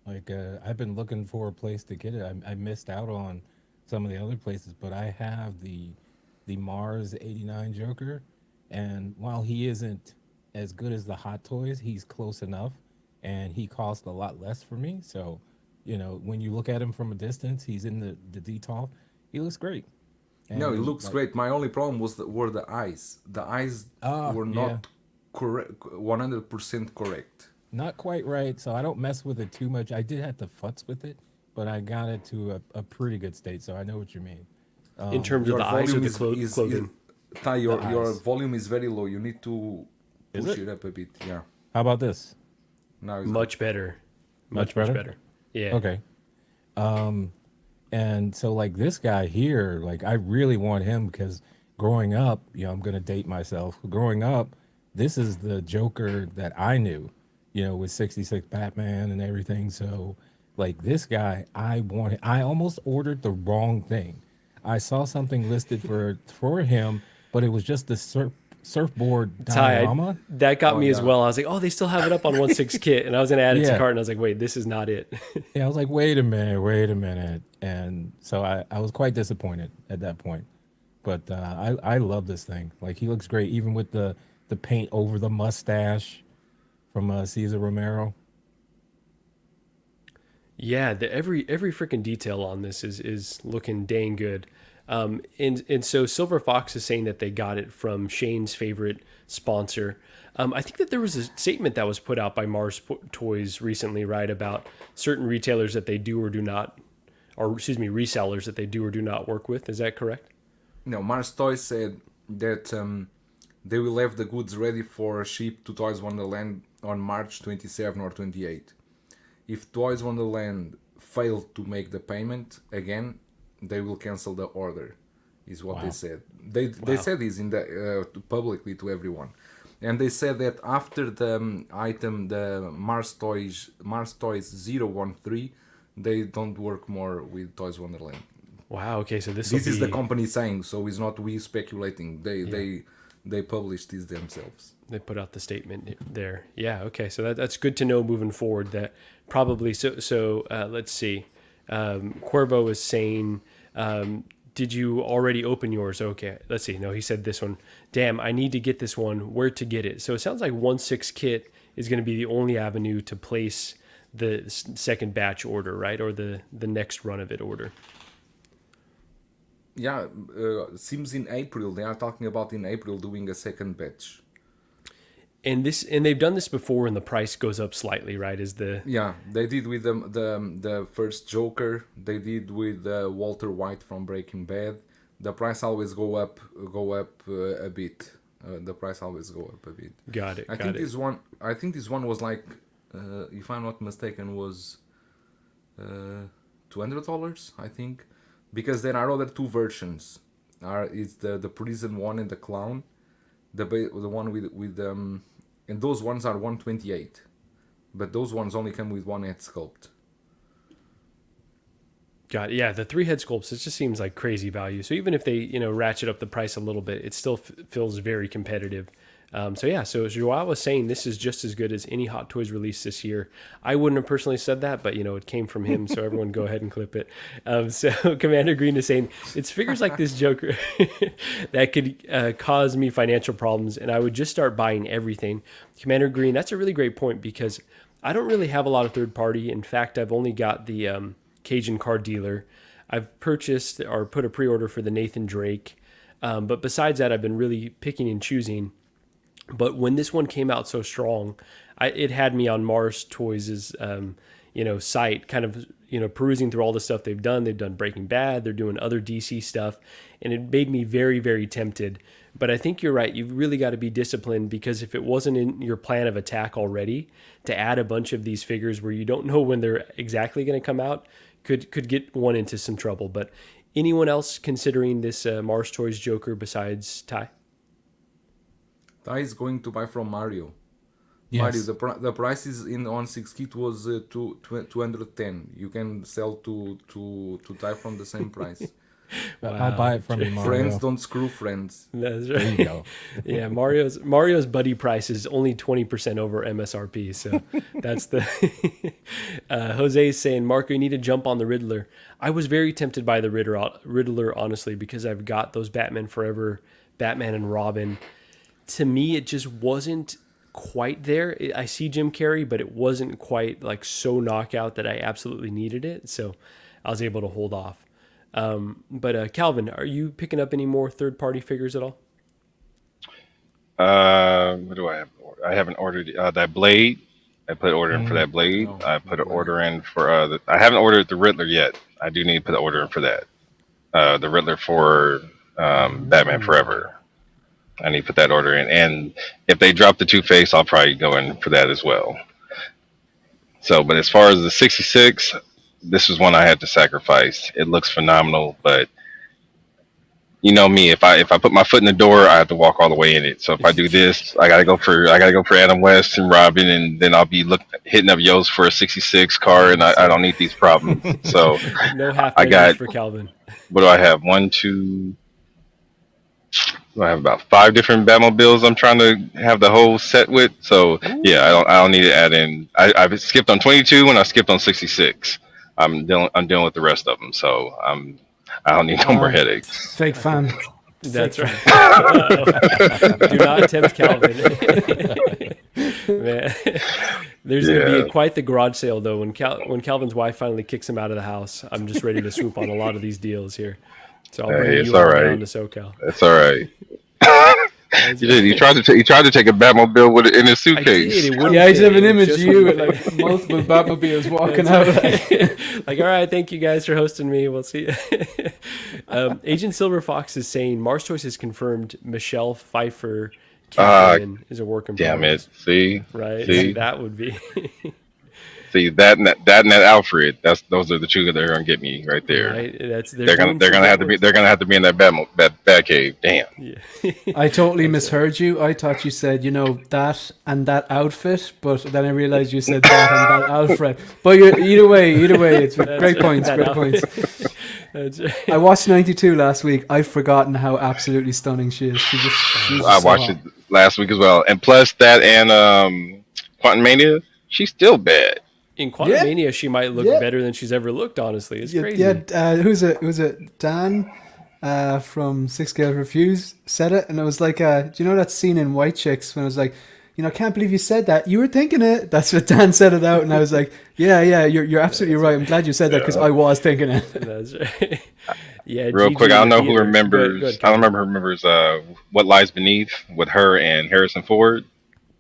S6: Like, I've been looking for a place to get it. I missed out on some of the other places, but I have the Mars 89 Joker, and while he isn't as good as the Hot Toys, he's close enough, and he cost a lot less for me. So, when you look at him from a distance, he's in the detail. He looks great.
S4: No, it
S6: And,
S4: looks
S6: like,
S4: great. My only problem were the eyes. The eyes were
S6: yeah.
S4: not correct, 100% correct.
S6: Not quite right, so I don't mess with it too much. I did have to futz with it, but I got it to a pretty good state, so I know what you mean.
S2: In terms of
S4: Your
S2: the eyes or
S4: volume
S2: the
S4: is
S2: clothing?
S4: Ty, your
S6: eyes.
S4: volume is very low. You need to
S6: Is
S4: push
S6: it?
S4: it up a bit. Yeah.
S6: How about this?
S4: Now it's
S2: Much better.
S6: Much
S2: Much
S6: better?
S2: better. Yeah.
S6: Okay. And so like this guy here, like I really want him because growing up, I'm gonna date myself. Growing up, this is the Joker that I knew, with 66 Batman and everything. So like this guy, I almost ordered the wrong thing. I saw something listed for him, but it was just the surfboard
S2: Ty,
S6: diorama.
S2: that got
S4: Oh,
S2: me as
S4: yeah.
S2: well. I was like, oh, they still have it up on 1.6 kit. And I was going to add it to
S6: Yeah.
S2: cart. And I was like, wait, this is not it.
S6: Yeah, I was like, wait a minute. And so I was quite disappointed at that point. But I love this thing. Like, he looks great, even with the paint over the mustache from Cesar Romero.
S2: Yeah, every freaking detail on this is looking dang good. And so Silver Fox is saying that they got it from Shane's favorite sponsor. I think that there was a statement that was put out by Mars Toys recently, right, about certain retailers that they do or do not, or excuse me, resellers that they do or do not work with. Is that correct?
S4: No, Mars Toys said that they will have the goods ready for ship to Toys Wonderland on March 27 or 28. If Toys Wonderland fail to make the payment again, they will cancel the order, is what they said. They said this in the publicly to everyone, and they said that after the item, the Mars Toys 013, they don't work more with Toys Wonderland.
S2: Wow. Okay. So this
S4: This is the
S2: be,
S4: company saying, so it's not we speculating. They published this themselves.
S2: they put out the statement there. Yeah. Okay. So that's good to know moving forward. That probably so. Let's see. Cuervo is saying, did you already open yours? Okay. Let's see. No, he said this one. Damn, I need to get this one. Where to get it? So it sounds like 1.6 kit is going to be the only avenue to place the second batch order, right? Or the next run of it order.
S4: Yeah, seems in April. They are talking about in April doing a second batch.
S2: And they've done this before, and the price goes up slightly, right? Is the
S4: Yeah, they did with the first Joker. They did with Walter White from Breaking Bad. The price always go up a bit. The price always go up a bit.
S2: got it.
S4: I think this one was like, if I'm not mistaken, was $200. I think, because there are other two versions. It's the prison one and the clown. The one with and those ones are 128, but those ones only come with one head sculpt.
S2: Got it. Yeah, the 3 head sculpts, it just seems like crazy value. So even if they, ratchet up the price a little bit, it still feels very competitive. So Joao was saying this is just as good as any Hot Toys release this year. I wouldn't have personally said that, but it came from him, so everyone go ahead and clip it. So Commander Green is saying it's figures like this Joker that could cause me financial problems, and I would just start buying everything. Commander Green, that's a really great point, because I don't really have a lot of third party. In fact, I've only got the Cajun Card Dealer. I've purchased or put a pre-order for the Nathan Drake, but besides that, I've been really picking and choosing. But when this one came out so strong, it had me on Mars Toys' site, kind of perusing through all the stuff they've done. They've done Breaking Bad, they're doing other DC stuff, and it made me very, very tempted. But I think you're right. You've really got to be disciplined, because if it wasn't in your plan of attack already, to add a bunch of these figures where you don't know when they're exactly going to come out could get one into some trouble. But anyone else considering this Mars Toys Joker besides Ty?
S4: Ty is going to buy from Mario.
S6: Yes.
S4: Mario, the price is on 6 kit was 210. You can sell to Ty from the same price.
S6: I'll buy it from you, Mario.
S4: Friends don't screw friends.
S2: That's
S6: There
S2: right.
S6: you go.
S2: Yeah, Mario's buddy price is only 20% over MSRP, so that's the. Jose is saying, Marco, you need to jump on the Riddler. I was very tempted by the Riddler, honestly, because I've got those Batman Forever, Batman and Robin. To me, it just wasn't quite there. I see Jim Carrey, but it wasn't quite like so knockout that I absolutely needed it. So I was able to hold off. But Calvin, are you picking up any more third-party figures at all?
S5: What do I have? I haven't ordered that blade. I put an order in for that blade.
S4: No,
S5: I put an
S4: blade.
S5: order in for I haven't ordered the Riddler yet. I do need to put an order in for that. The Riddler for Batman Forever. I need to put that order in. And if they drop the Two-Face, I'll probably go in for that as well. So, but as far as the 66, this is one I had to sacrifice. It looks phenomenal, but you know me, if I put my foot in the door, I have to walk all the way in it. So if I do this, I gotta go for Adam West and Robin, and then I'll be hitting up Yost for a 66 car, and I don't need these problems. So
S2: No half
S5: I got,
S2: for Calvin.
S5: what do I have? I have about 5 different Batmobiles I'm trying to have the whole set with. So yeah, I don't need to add in. I've skipped on 22 and I skipped on 66. I'm dealing with the rest of them. So I don't need no more headaches.
S3: Fake fan.
S2: That's right. Do not tempt Calvin. Man. There's going to be quite the garage sale, though. When Calvin's wife finally kicks him out of the house, I'm just ready to swoop on a lot of these deals here. So I'll bring you all down to SoCal.
S5: That's all right. He tried to take a Batmobile in his suitcase.
S3: I just have an image of you with like multiple Batmobiles walking out.
S2: Like, all right, thank you guys for hosting me. We'll see. Agent Silver Fox is saying Mars Choice has confirmed Michelle Pfeiffer is a work in progress.
S5: Damn it! See,
S2: right?
S5: See?
S2: That would be.
S5: See that and that Alfred. Those are the two that they're gonna get me right there.
S2: Right?
S5: They're gonna have to be in that Bat cave. Damn.
S2: Yeah.
S3: I totally misheard you. I thought you said, that and that outfit, but then I realized you said that and that Alfred. But either way, it's great points.
S2: That's right.
S3: I watched 92 last week. I've forgotten how absolutely stunning she is. She's
S5: I watched it last week as well, and plus that and Quantum Mania, she's still bad.
S2: In Quantumania, she might look better than she's ever looked. Honestly, it's crazy.
S3: Yeah, who's it? Dan from Six Scale Refuse said it, and it was like, do you know that scene in White Chicks when it was like, I can't believe you said that. You were thinking it. That's what Dan said it out, and I was like, yeah, you're absolutely right. I'm glad you said that because I was thinking it.
S2: That's right. Yeah.
S5: Real quick, I don't know who remembers. I don't remember What Lies Beneath with her and Harrison Ford.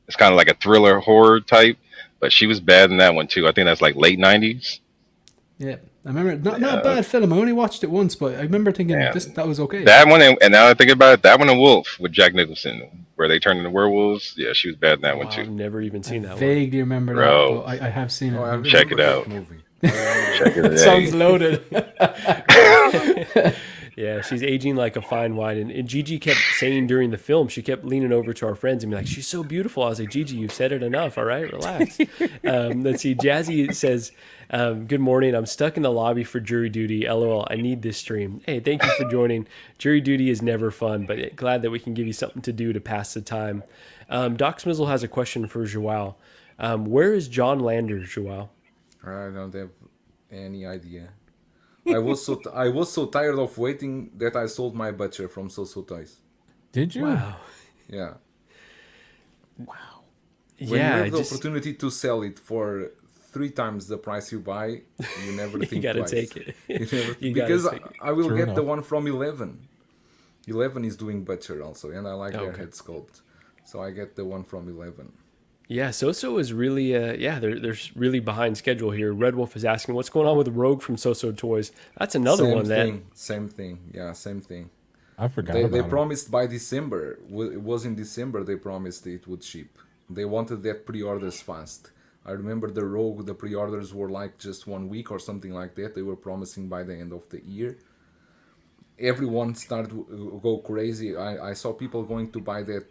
S5: It's kind of like a thriller horror type. But she was bad in that one too. I think that's like late 90s.
S3: Yeah, I remember. Not a bad film. I only watched it once, but I remember thinking that was okay.
S5: That one, and now I think about it, that one and Wolf with Jack Nicholson, where they turned into werewolves. Yeah, she was bad in that one too.
S2: I've never even seen that one.
S3: Vaguely remember that, but I have seen it.
S5: Check it out. Check it out.
S3: Sounds loaded.
S2: Yeah, she's aging like a fine wine. And Gigi kept saying during the film, she kept leaning over to our friends and be like, she's so beautiful. I was like, Gigi, you've said it enough. All right, relax. Let's see. Jazzy says, good morning. I'm stuck in the lobby for jury duty. LOL. I need this stream. Hey, thank you for joining. Jury duty is never fun, but glad that we can give you something to do to pass the time. Doc Smizzle has a question for Joao. Where is John Lander, Joao?
S4: I don't have any idea. I was so tired of waiting that I sold my butcher from So Toys.
S6: Did you?
S2: Wow.
S4: Yeah.
S6: Wow.
S4: When you
S2: Yeah,
S4: have the opportunity to sell it for 3 times the price you buy, you never think
S2: you gotta
S4: twice.
S2: take it.
S4: Because I will
S6: True
S4: get the
S6: enough.
S4: one from 11. 11 is doing butcher also, and I like their head sculpt. So I get the one from 11.
S2: Yeah, Soso is really, they're really behind schedule here. Red Wolf is asking, what's going on with Rogue from Soso Toys? That's another one that...
S4: Same thing. Yeah, same thing.
S6: I forgot
S4: They
S6: about it.
S4: promised by December. It was in December they promised it would ship. They wanted that pre-orders fast. I remember the Rogue, the pre-orders were like just 1 week or something like that. They were promising by the end of the year. Everyone started to go crazy. I saw people going to buy the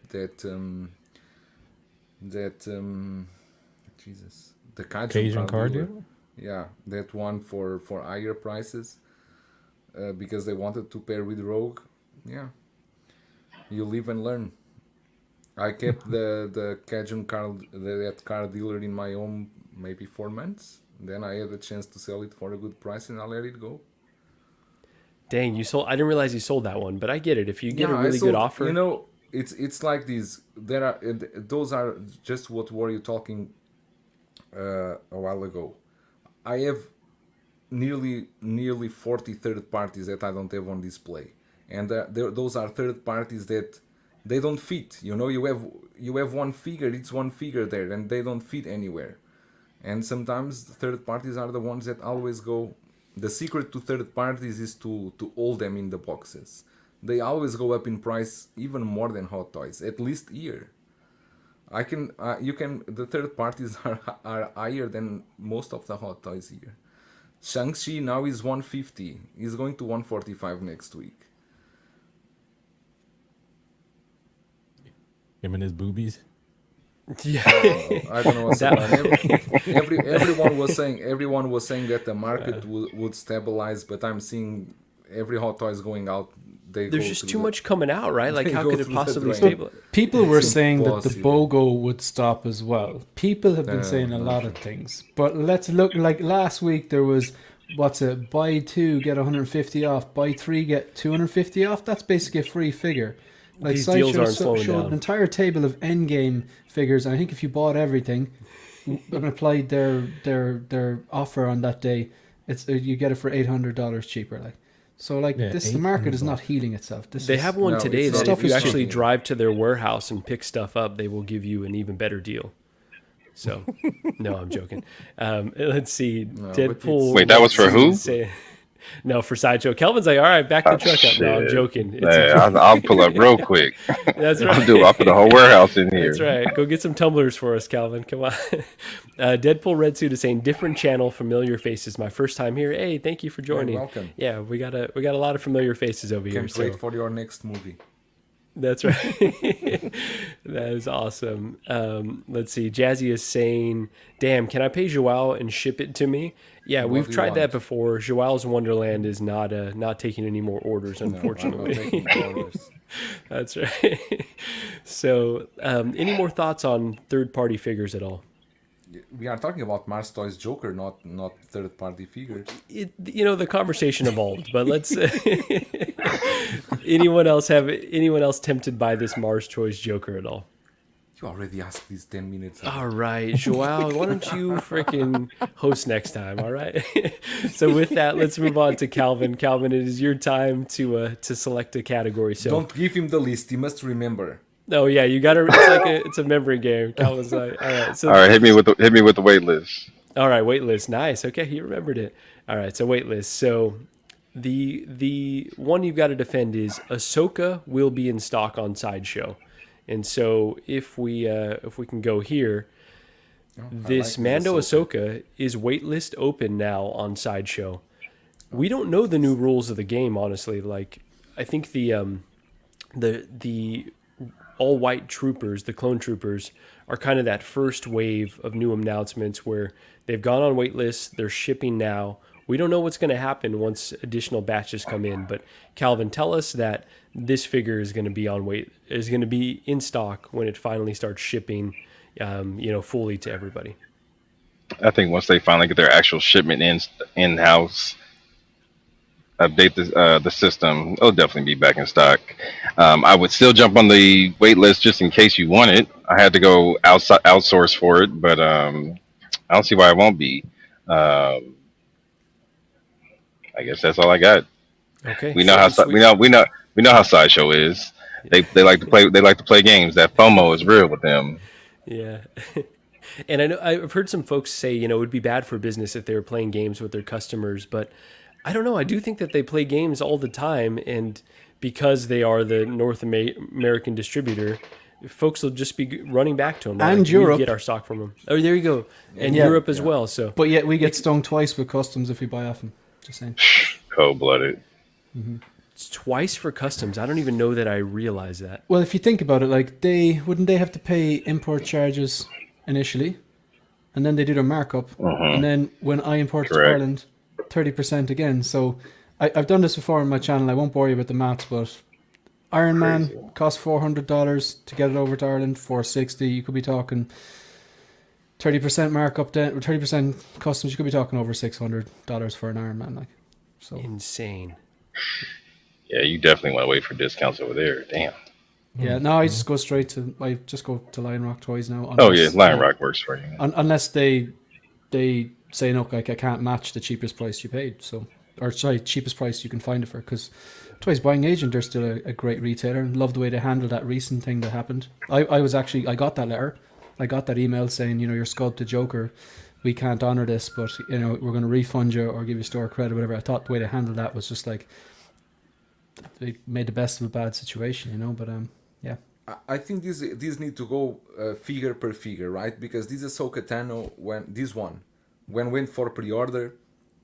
S6: Cajun car deal?
S4: Yeah, that one for higher prices because they wanted to pair with Rogue. Yeah, you live and learn. I kept the Cajun car, that car dealer in my home maybe 4 months. Then I had a chance to sell it for a good price and I let it go.
S2: Dang, you sold... I didn't realize you sold that one, but I get it. If you get a really good offer...
S4: It's like these. Those are just what were you talking a while ago. I have nearly 40 third parties that I don't have on display, and those are third parties that they don't fit. You know, you have one figure, it's one figure there, and they don't fit anywhere. And sometimes third parties are the ones that always go. The secret to third parties is to hold them in the boxes. They always go up in price even more than Hot Toys, at least here. The third parties are higher than most of the Hot Toys here. Shang-Chi now is 150. He's going to 145 next week.
S6: Him and his boobies.
S2: Yeah.
S4: I don't know what's going on. Everyone was saying that the market would stabilize, but I'm seeing every Hot Toys going out.
S2: There's just too much coming out, right? Like, how
S4: go
S2: could it
S4: through the
S2: possibly
S4: drain.
S2: stabilize?
S3: People were
S4: It's
S3: saying that the
S4: impossible.
S3: BOGO would stop as well. People have been saying a lot of things. But let's look, like last week there was, buy 2, get 150 off, buy 3, get 250 off. That's basically a free figure. Like
S2: These deals
S3: Sideshow
S2: aren't slowing
S3: showed
S2: down.
S3: an entire table of endgame figures, and I think if you bought everything and applied their offer on that day, you get it for $800 cheaper. Like, so like
S6: Yeah,
S3: the market is
S6: $800.
S3: not healing itself.
S2: They have one
S4: No,
S2: today
S4: it's
S2: that
S4: not.
S2: if you
S3: Stuff is
S2: actually
S4: cheap.
S2: drive to their warehouse and pick stuff up, they will give you an even better deal. So, no, I'm joking. Let's see.
S4: but
S2: Deadpool.
S5: Wait, that was for who?
S2: No, for Sideshow. Kelvin's like, all right, back the truck up. No, I'm
S5: Shit.
S2: joking. It's a
S5: Man,
S2: joke.
S5: I'll pull up real quick.
S2: That's
S5: I'll
S2: right.
S5: I'll put the whole warehouse in here.
S2: That's right. Go get some tumblers for us, Calvin. Come on. Deadpool Red Suit is saying different channel, familiar faces. My first time here. Hey, thank you for joining.
S4: welcome.
S2: Yeah, we got a lot of familiar faces over here.
S4: Can't
S2: So
S4: wait for your next movie.
S2: that's right. That is awesome. Let's see. Jazzy is saying, "Damn, can I pay Joao and ship it to me?" Yeah,
S4: What
S2: we've
S4: do you
S2: tried that
S4: want?
S2: before. Joao's Wonderland is not taking any more orders,
S4: No, I'm not
S2: unfortunately.
S4: taking orders.
S2: That's right. So, any more thoughts on third-party figures at all?
S4: We are talking about Mars Toys Joker, not third-party figures.
S2: The conversation evolved, but let's. anyone else tempted by this Mars Toys Joker at all?
S4: You already asked these 10 minutes ago.
S2: All right, Joao, why don't you freaking host next time? All right. So with that, let's move on to Calvin. Calvin, it is your time to select a category. So
S4: Don't give him the list. He must remember.
S2: oh yeah, you got to. It's a memory game. Calvin's like, all right. So
S5: All right, hit me with the wait list.
S2: all right, wait list. Nice. Okay, he remembered it. All right, so wait list. So the one you've got to defend is Ahsoka will be in stock on Sideshow. And so if we can go here, this
S4: like
S2: Mando
S4: Ahsoka.
S2: Ahsoka is waitlist open now on Sideshow. We don't know the new rules of the game, honestly. Like, I think the all white troopers, the clone troopers, are kind of that first wave of new announcements where they've gone on waitlist, they're shipping now. We don't know what's going to happen once additional batches come in, but Calvin, tell us that this figure is going to be in stock when it finally starts shipping, fully to everybody.
S5: I think once they finally get their actual shipment in house, update the system, it'll definitely be back in stock. I would still jump on the wait list just in case you want it. I had to go outsource for it, but I don't see why it won't be. I guess that's all I got.
S2: Okay.
S5: We know how Sideshow is. They like to play games. That FOMO is real with them.
S2: Yeah. And I know I've heard some folks say, it would be bad for business if they were playing games with their customers, but I don't know. I do think that they play games all the time, and because they are the North American distributor, folks will just be running back to them.
S3: And
S2: we
S3: Europe.
S2: get our stock from them. Oh, there you go. And
S3: Yeah.
S2: Europe as well. So
S3: But yet we get stung twice with customs if we buy off them. Just saying.
S5: Cold-blooded.
S2: it's twice for customs. I don't even know that I realize that.
S3: Well, if you think about it, like wouldn't they have to pay import charges initially, and then they do their markup, and then when I import it to
S5: Correct.
S3: Ireland, 30% again. So I've done this before on my channel. I won't bore you with the maths, but Iron Man costs $400 to get it over to Ireland. $460. You could be talking 30% markup, then or 30% customs. You could be talking over $600 for an Iron Man, like. So
S2: Insane.
S5: Yeah, you definitely want to wait for discounts over there. Damn.
S3: yeah, no, I just go I just go to Lion Rock Toys now.
S5: Oh yeah, Lion Rock works for you.
S3: Unless they saying, "Look, like I can't match the cheapest price you paid." So, or sorry, cheapest price you can find it for. Because Toys Buying Agent, they're still a great retailer, and love the way they handled that recent thing that happened. I was actually, I got that letter, I got that email saying, your sculpted Joker, we can't honor this, but we're going to refund you or give you store credit, whatever. I thought the way they handled that was just like they made the best of a bad situation, But yeah.
S4: I think these need to go figure per figure, right? Because this Ahsoka Tano, when went for pre-order,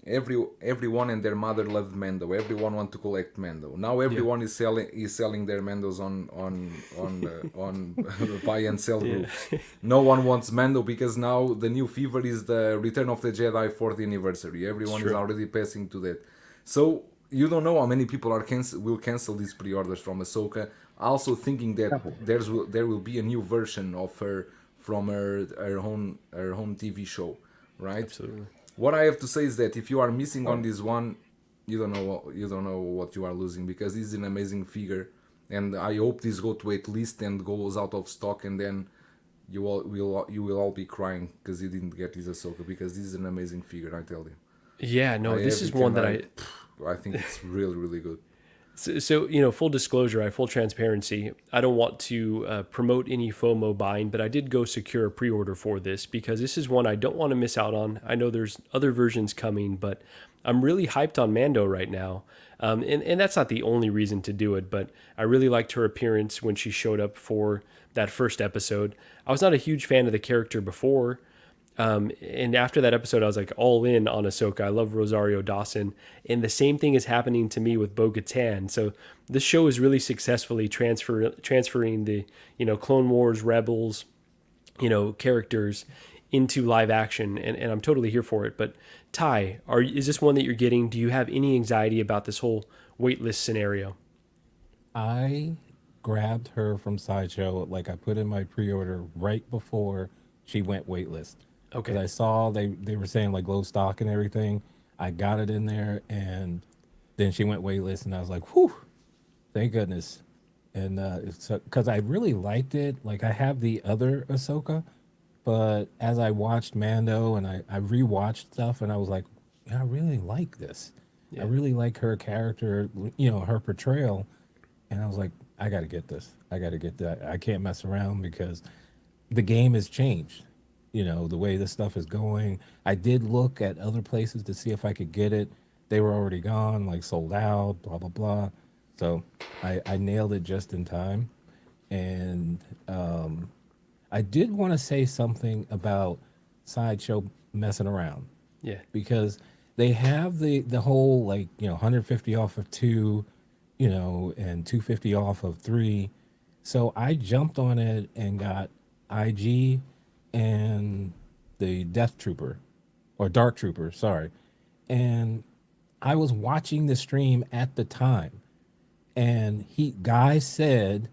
S4: everyone and their mother loved Mando. Everyone want to collect Mando. Now everyone is selling their Mandos on buy and sell groups. No one wants Mando because now the new fever is the Return of the Jedi 4th anniversary. Everyone is already passing to that. So you don't know how many people will cancel these pre-orders from Ahsoka. Also thinking that there will be a new version of her from her own TV show, right?
S2: Absolutely.
S4: What I have to say is that if you are missing on this one, you don't know what you are losing, because this is an amazing figure, and I hope this go to wait list and goes out of stock, and then you will all be crying because you didn't get this Ahsoka, because this is an amazing figure, I tell you.
S2: Yeah, no, this is one that
S4: I think it's really, really good.
S2: So, full disclosure, full transparency, I don't want to promote any FOMO buying, but I did go secure a pre-order for this because this is one I don't want to miss out on. I know there's other versions coming, but I'm really hyped on Mando right now. And that's not the only reason to do it, but I really liked her appearance when she showed up for that first episode. I was not a huge fan of the character before, and after that episode, I was like all in on Ahsoka. I love Rosario Dawson, and the same thing is happening to me with Bo-Katan. So this show is really successfully transferring the Clone Wars, Rebels, characters into live action, and I'm totally here for it. But Ty, is this one that you're getting? Do you have any anxiety about this whole waitlist scenario?
S6: I grabbed her from Sideshow, like I put in my pre-order right before she went waitlist.
S2: Okay.
S6: 'Cause I saw they were saying like low stock and everything. I got it in there, and then she went waitlist, and I was like, whew, thank goodness. And it's because I really liked it. Like I have the other Ahsoka, but as I watched Mando and I rewatched stuff, and I was like, I really like this.
S2: Yeah.
S6: I really like her character, her portrayal. And I was like, I got to get this. I got to get that. I can't mess around because the game has changed. The way this stuff is going. I did look at other places to see if I could get it. They were already gone, like sold out, blah, blah, blah. So I nailed it just in time. And I did want to say something about Sideshow messing around.
S2: Yeah.
S6: Because they have the whole, like, 150 off of 2, and 250 off of 3. So I jumped on it and got IG and the Death Trooper, or Dark Trooper, sorry. And I was watching the stream at the time, and guy said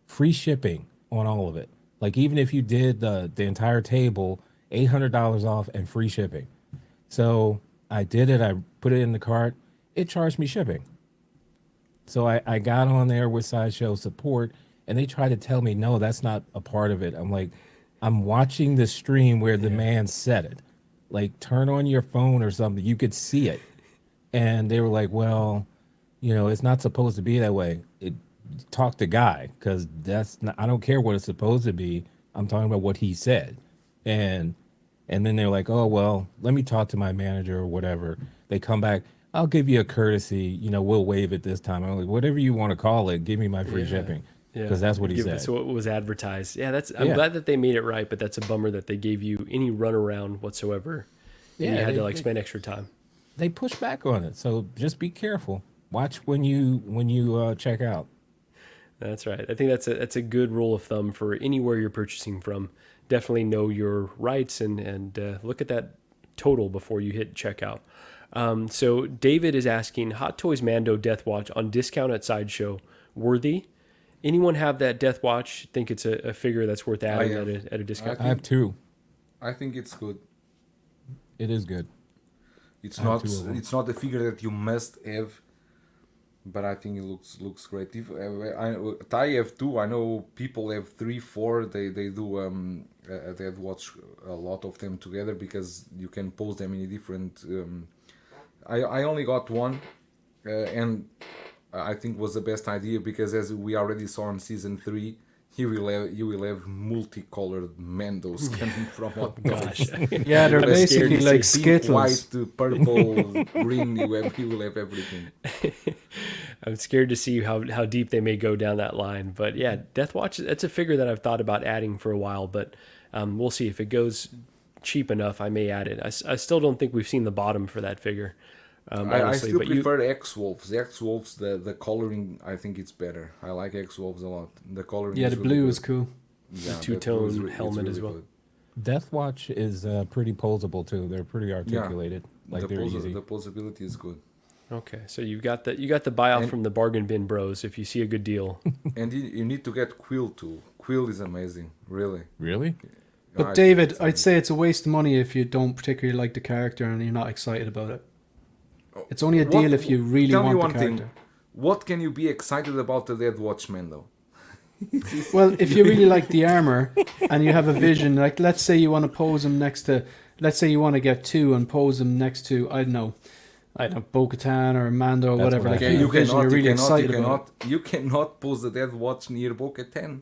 S6: free shipping on all of it. Like even if you did the entire table, $800 off and free shipping. So I did it. I put it in the cart. It charged me shipping. So I got on there with Sideshow support, and they tried to tell me, no, that's not a part of it. I'm like, I'm watching the stream where the man said it. Like, turn on your phone or something. You could see it. And they were like, well, it's not supposed to be that way. Talk to Guy, because I don't care what it's supposed to be. I'm talking about what he said. And then they're like, oh, well, let me talk to my manager or whatever. They come back. I'll give you a courtesy. We'll waive it this time. I'm like, whatever you want to call it, give me my free shipping. Because that's what he said.
S2: So it was advertised. Yeah, I'm glad that they made it right, but that's a bummer that they gave you any runaround whatsoever. And you had to spend extra time.
S6: They push back on it, so just be careful. Watch when you check out.
S2: That's right. I think that's a good rule of thumb for anywhere you're purchasing from. Definitely know your rights and look at that total before you hit checkout. So David is asking, Hot Toys Mando Death Watch on discount at Sideshow, worthy? Anyone have that Death Watch? Think it's a figure that's worth adding at a discount?
S6: I have 2.
S4: I think it's good.
S6: It is good.
S4: It's not a figure that you must have, but I think it looks great. If I have 2. I know people have 3, 4. They do Dead Watch, a lot of them together, because you can post them in a different. I only got one, and I think was the best idea, because as we already saw in season 3, you will have multicolored Mandos coming from what
S2: Gosh.
S3: Yeah, they're
S2: I'm scared
S3: basically
S2: to
S3: like
S2: see
S4: pink,
S3: Skittles.
S4: white, purple, green. You will have everything.
S2: I'm scared to see how deep they may go down that line. But yeah, Death Watch, that's a figure that I've thought about adding for a while, but we'll see. If it goes cheap enough, I may add it. I still don't think we've seen the bottom for that figure.
S4: I
S2: Honestly,
S4: still
S2: but
S4: prefer X-Wolves. X-Wolves, the coloring, I think it's better. I like X-Wolves a lot. The coloring
S3: Yeah,
S4: is
S3: the
S4: really
S3: blue
S4: good.
S3: is cool.
S4: Yeah, that
S2: two-tone
S4: blue is it's
S2: helmet as well.
S4: good.
S6: Death Watch is pretty posable too. They're pretty articulated. Like they're easy.
S4: The posability is good.
S2: Okay, so you got the buyout
S4: And-
S2: from the bargain bin bros if you see a good deal.
S4: And you need to get Quill too. Quill is amazing, really.
S6: Really?
S3: But
S4: I
S3: David,
S4: think it's
S3: I'd say it's a waste of money if you don't particularly like the character and you're not excited about it. It's only a
S4: What-
S3: deal if you really
S4: tell me
S3: want the
S4: one
S3: character.
S4: thing. What can you be excited about the Dead Watch Mando?
S3: Well, if you really like the armor and you have a vision, like let's say you want to pose him next to, let's say you want to get 2 and pose him next to, I don't know, Bo-Katan or Mando or
S6: That's
S3: whatever.
S6: what I
S3: Like
S6: think.
S3: you have a vision, you're really excited about it.
S4: you cannot pose the Dead Watch near Bo-Katan.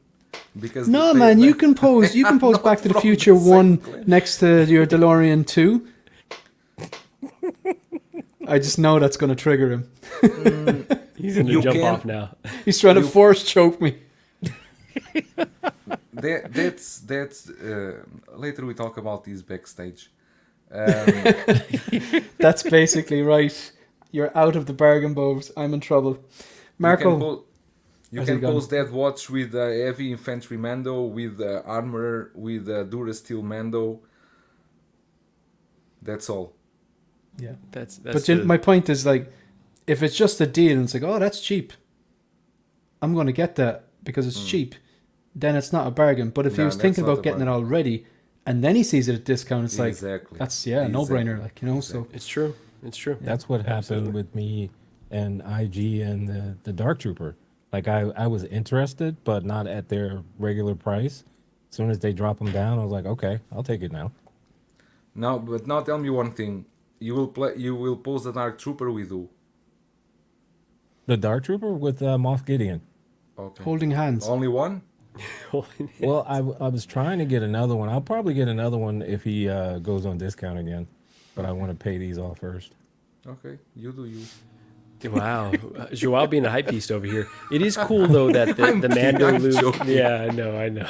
S4: Because
S3: No,
S4: the-
S3: man,
S4: the-
S3: you can pose. You can pose
S4: Not
S3: Back to the
S4: from
S3: Future
S4: the same
S3: 1
S4: clan.
S3: next to your DeLorean 2. I just know that's going to trigger him.
S2: He's going to
S4: You
S2: jump
S4: can-
S2: off now.
S3: He's trying to
S4: You-
S3: force choke me.
S4: That's later we talk about this backstage.
S3: That's basically right. You're out of the bargain, Bobs. I'm in trouble. Marco,
S4: You
S3: How's
S4: can
S3: it going?
S4: pose Death Watch with heavy infantry Mando, with armor, with Dura Steel Mando. That's all.
S3: yeah.
S2: That's
S3: But my point is, like, if it's just a deal and it's like, oh, that's cheap, I'm going to get that because it's cheap, then it's not a bargain. But if he
S4: No,
S3: was
S4: that's
S3: thinking
S4: not
S3: about
S4: a
S3: getting it
S4: bargain.
S3: already and then he sees it at discount, it's like,
S4: Exactly.
S3: that's, yeah, no brainer,
S4: Exactly.
S3: like, you know, so.
S2: It's true. It's true.
S6: That's what happened with me and IG and the Dark Trooper. Like I was interested, but not at their regular price. As soon as they drop them down, I was like, okay, I'll take it now.
S4: Now tell me one thing. You will pose the Dark Trooper with who?
S6: The Dark Trooper with Moff Gideon.
S4: Okay.
S3: Holding hands.
S4: Only one?
S6: Well, I was trying to get another one. I'll probably get another one if he goes on discount again. But I want to pay these off first.
S4: Okay, you do you.
S2: Wow, Joao being a hype beast over here. It is cool though that the Mando
S4: I'm
S2: Luke.
S4: joking.
S2: Yeah, I know.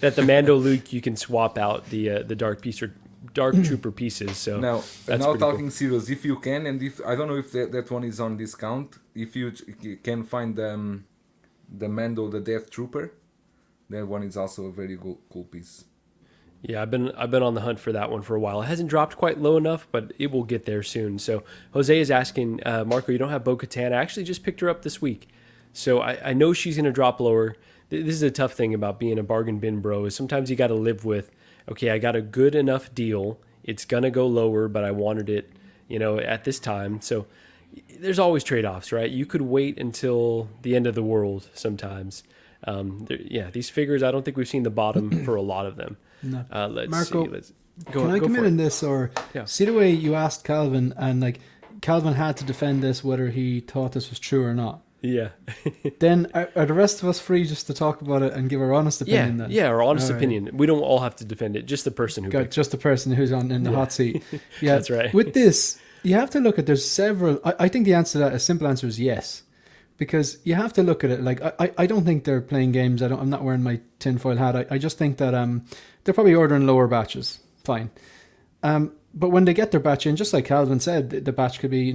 S2: That the Mando Luke you can swap out the Dark Trooper pieces. So
S4: Now
S2: that's
S4: now
S2: pretty
S4: talking serious, if you can, and if I don't know if that one is on discount, if you can find the Mando, the Death Trooper, that one is also a very cool piece.
S2: Yeah, I've been on the hunt for that one for a while. It hasn't dropped quite low enough, but it will get there soon. So Jose is asking, Marco, you don't have Bo-Katan. I actually just picked her up this week, so I know she's going to drop lower. This is a tough thing about being a bargain bin bro, is sometimes you got to live with, okay, I got a good enough deal. It's going to go lower, but I wanted it, at this time. So there's always trade-offs, right? You could wait until the end of the world sometimes. These figures, I don't think we've seen the bottom for a lot of them.
S3: No.
S2: Let's
S3: Marco,
S2: see. Let's
S3: Can I come in
S2: for it.
S3: on this, or
S2: Yeah.
S3: see the way you asked Calvin, and like Calvin had to defend this whether he thought this was true or not.
S2: Yeah.
S3: Then are the rest of us free just to talk about it and give our honest opinion? Then
S2: Yeah, our honest
S3: All right.
S2: opinion. We don't all have to defend it, just the person who
S3: got
S2: picked
S3: just the person who's in the hot seat. Yeah,
S2: That's right.
S3: With this, you have to look at. There's several. I think the answer to that, a simple answer is yes, because you have to look at it. Like I don't think they're playing games. I'm not wearing my tinfoil hat. I just think that they're probably ordering lower batches. Fine. But when they get their batch in, just like Calvin said, the batch could be,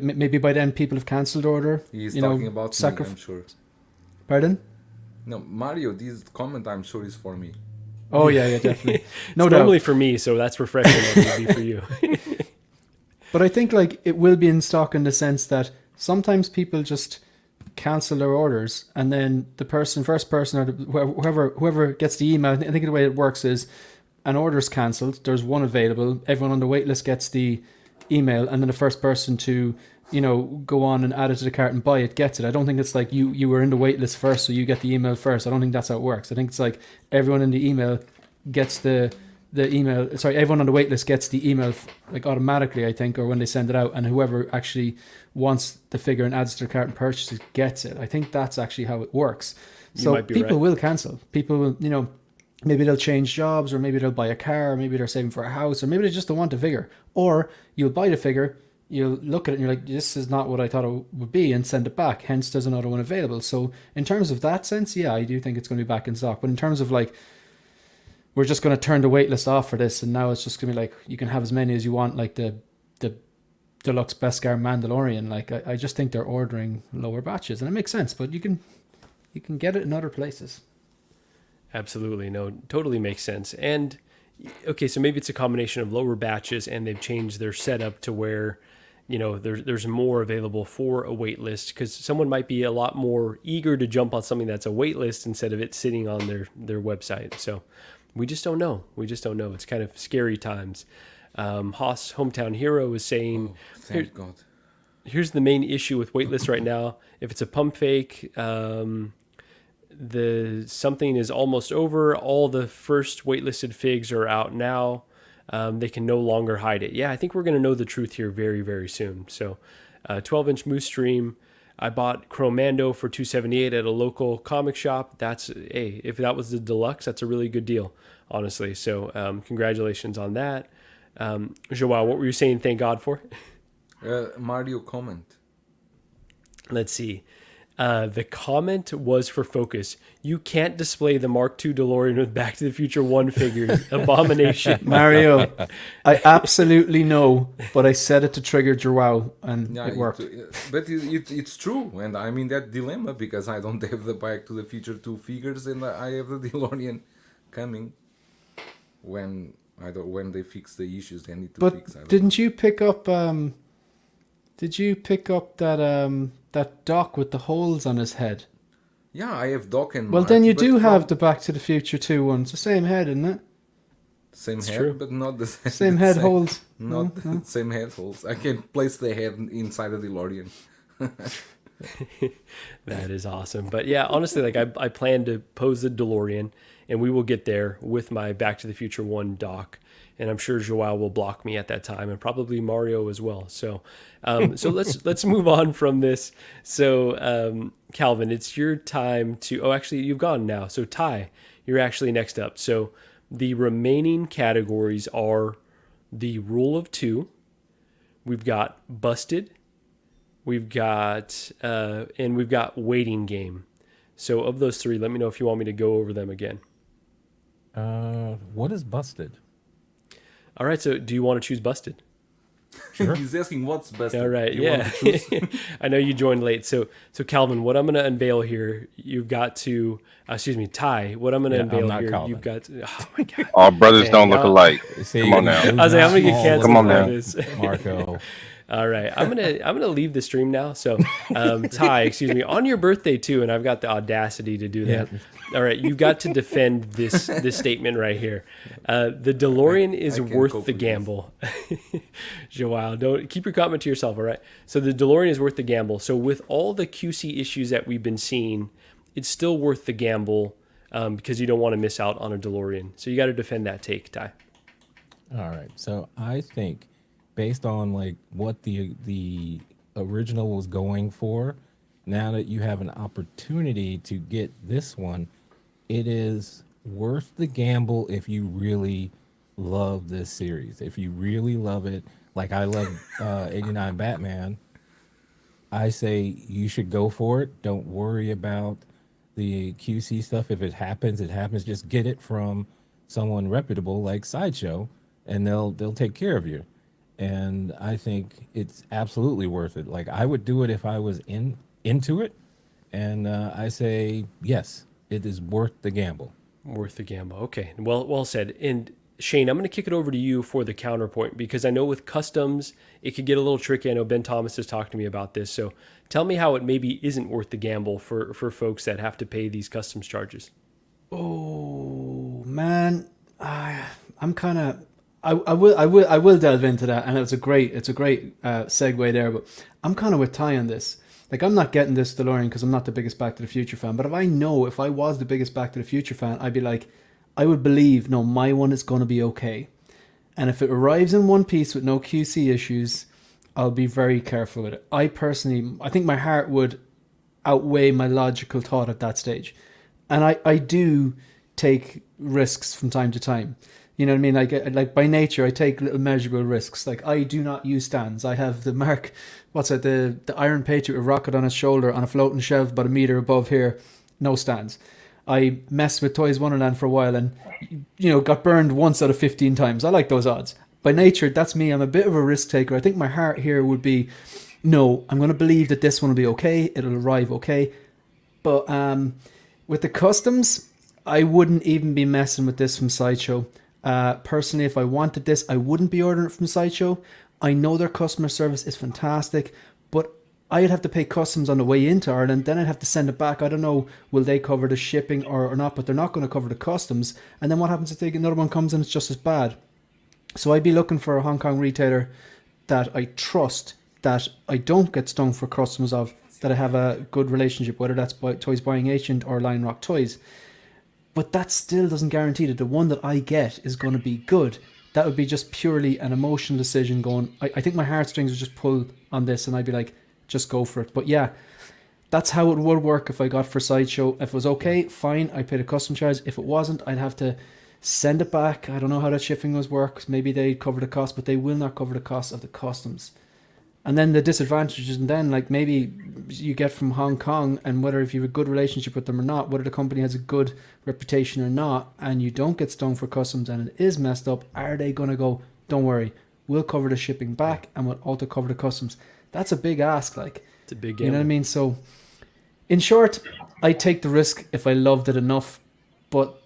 S3: maybe by then people have cancelled order.
S4: He's
S3: you
S4: talking
S3: know,
S4: about me, I'm sure.
S3: Pardon?
S4: No, Mario, this comment I'm sure is for me.
S3: Oh yeah, definitely. No
S2: it's
S3: doubt.
S2: normally for me, so that's refreshing. That would be for you.
S3: But I think like it will be in stock in the sense that sometimes people just cancel their orders, and then the first person, or whoever gets the email. I think the way it works is an order's cancelled. There's one available. Everyone on the wait list gets the email, and then the first person to go on and add it to the cart and buy it gets it. I don't think it's like you were in the wait list first, so you get the email first. I don't think that's how it works. I think it's like everyone in the email gets the email. Sorry, everyone on the wait list gets the email like automatically, I think, or when they send it out, and whoever actually wants the figure and adds to their cart and purchases gets it. I think that's actually how it works. So people will cancel. People will, you know, maybe they'll change jobs, or maybe they'll buy a car, or maybe they're saving for a house, or maybe they just don't want the figure. Or you'll buy the figure, you'll look at it and you're like, this is not what I thought it would be, and send it back. Hence, there's another one available. So in terms of that sense, yeah, I do think it's going to be back in stock. But in terms of like, we're just going to turn the waitlist off for this, and now it's just going to be like, you can have as many as you want, like the deluxe Beskar Mandalorian. Like, I just think they're ordering lower batches, and it makes sense, but you can get it in other places.
S2: Absolutely. No, totally makes sense. And okay, so maybe it's a combination of lower batches, and they've changed their setup to where, you know, there's more available for a wait list, because someone might be a lot more eager to jump on something that's a wait list instead of it sitting on their website. So we just don't know. It's kind of scary times. Haas Hometown Hero is saying,
S4: Thank God.
S2: Here's the main issue with waitlists right now. If it's a pump fake, something is almost over. All the first waitlisted figs are out now. They can no longer hide it. Yeah, I think we're going to know the truth here very, very soon. So 12-inch Moose Stream. I bought Chromando for $278 at a local comic shop. If that was the deluxe, that's a really good deal, honestly. So congratulations on that. Joao, what were you saying thank God for?
S4: Mario comment.
S2: Let's see. The comment was for focus. You can't display the Mark II DeLorean with Back to the Future 1 figures. Abomination.
S3: Mario, I absolutely know, but I said it to trigger Joao, and it worked.
S4: But it's true, and I'm in that dilemma because I don't have the Back to the Future 2 figures, and I have the DeLorean coming when they fix the issues they need to fix.
S3: But didn't you pick up? Did you pick up that Doc with the holes on his head?
S4: Yeah, I have Doc and
S3: Well,
S4: Mark,
S3: then you do have the Back to the Future 2 one. It's the same head, isn't it?
S4: Same
S2: it's
S4: head,
S2: true.
S4: but not the same.
S3: Same head holes.
S4: Not the same head holes. I can place the head inside the DeLorean.
S2: That is awesome. But yeah, honestly, like I plan to pose the DeLorean, and we will get there with my Back to the Future 1 Doc. And I'm sure Joao will block me at that time, and probably Mario as well. So, let's move on from this. So, Calvin, it's your time to. Oh, actually, you've gone now. So, Ty, you're actually next up. So, the remaining categories are the Rule of Two. We've got Busted. We've got and we've got Waiting Game. So, of those three, let me know if you want me to go over them again.
S6: What is Busted?
S2: All right, so do you want to choose Busted?
S6: Sure.
S4: He's asking what's best.
S2: All right,
S4: you
S2: yeah.
S4: want to choose?
S2: I know you joined late. So Calvin, what I'm going to unveil here, you've got to, Ty, what I'm going to unveil
S6: I'm
S2: here,
S6: Calvin.
S2: you've got to, oh my God.
S5: All brothers don't look alike.
S6: See,
S5: Come on now.
S6: it was
S2: I was like, I'm
S6: not
S2: going to get
S6: small
S2: canceled
S5: Come on
S2: for
S5: now.
S2: this.
S6: Marco.
S2: All right, I'm gonna leave the stream now. So, Ty, excuse me, on your birthday too, and I've got the audacity to do that.
S6: Yeah.
S2: All right, you've got to defend this statement right here. The DeLorean is
S4: I can
S2: worth
S4: cope
S2: the
S4: with
S2: gamble. Joao, don't keep your comment to yourself. All right. So the DeLorean is worth the gamble. So with all the QC issues that we've been seeing, it's still worth the gamble because you don't want to miss out on a DeLorean. So you got to defend that take, Ty.
S6: All right. So I think based on like what the original was going for, now that you have an opportunity to get this one, it is worth the gamble if you really love this series. If you really love it, like I love 89 Batman, I say you should go for it. Don't worry about the QC stuff. If it happens, it happens. Just get it from someone reputable like Sideshow, and they'll take care of you. And I think it's absolutely worth it. Like I would do it if I was into it, and I say yes, it is worth the gamble.
S2: Worth the gamble. Okay, well said. And Shane, I'm going to kick it over to you for the counterpoint, because I know with customs it could get a little tricky. I know Ben Thomas has talked to me about this. So tell me how it maybe isn't worth the gamble for folks that have to pay these customs charges.
S3: Oh man, I'm kind of. I will delve into that, and it's a great segue there. But I'm kind of with Ty on this. Like, I'm not getting this DeLorean because I'm not the biggest Back to the Future fan. But if I was the biggest Back to the Future fan, I'd be like, I would believe, no, my one is going to be okay. And if it arrives in one piece with no QC issues, I'll be very careful with it. I think my heart would outweigh my logical thought at that stage. And I do take risks from time to time. You know what I mean? Like by nature, I take little measurable risks. Like I do not use stands. I have the the Iron Patriot with rocket on its shoulder on a floating shelf about a meter above here. No stands. I messed with Toys Wonderland for a while and, got burned once out of 15 times. I like those odds. By nature, that's me. I'm a bit of a risk taker. I think my heart here would be, no, I'm going to believe that this one will be okay. It'll arrive okay. But with the customs, I wouldn't even be messing with this from Sideshow. Personally, if I wanted this, I wouldn't be ordering it from Sideshow. I know their customer service is fantastic, but I'd have to pay customs on the way into Ireland, then I'd have to send it back. I don't know, will they cover the shipping or not, but they're not going to cover the customs. And then what happens if another one comes and it's just as bad? So I'd be looking for a Hong Kong retailer that I trust, that I don't get stung for customs of, that I have a good relationship, whether that's Toys Buying Agent or Lion Rock Toys. But that still doesn't guarantee that the one that I get is going to be good. That would be just purely an emotional decision going, I think my heartstrings would just pull on this and I'd be like, just go for it. But yeah, that's how it would work if I got for Sideshow. If it was okay, fine, I paid a custom charge. If it wasn't, I'd have to send it back. I don't know how that shipping was works. Maybe they cover the cost, but they will not cover the cost of the customs. And then the disadvantages, and then like maybe you get from Hong Kong, and whether if you have a good relationship with them or not, whether the company has a good reputation or not, and you don't get stung for customs and it is messed up, are they going to go, don't worry, we'll cover the shipping back and we'll also cover the customs? That's a big ask, like.
S2: It's a big gamble.
S3: You know what I mean? So, in short, I take the risk if I loved it enough, but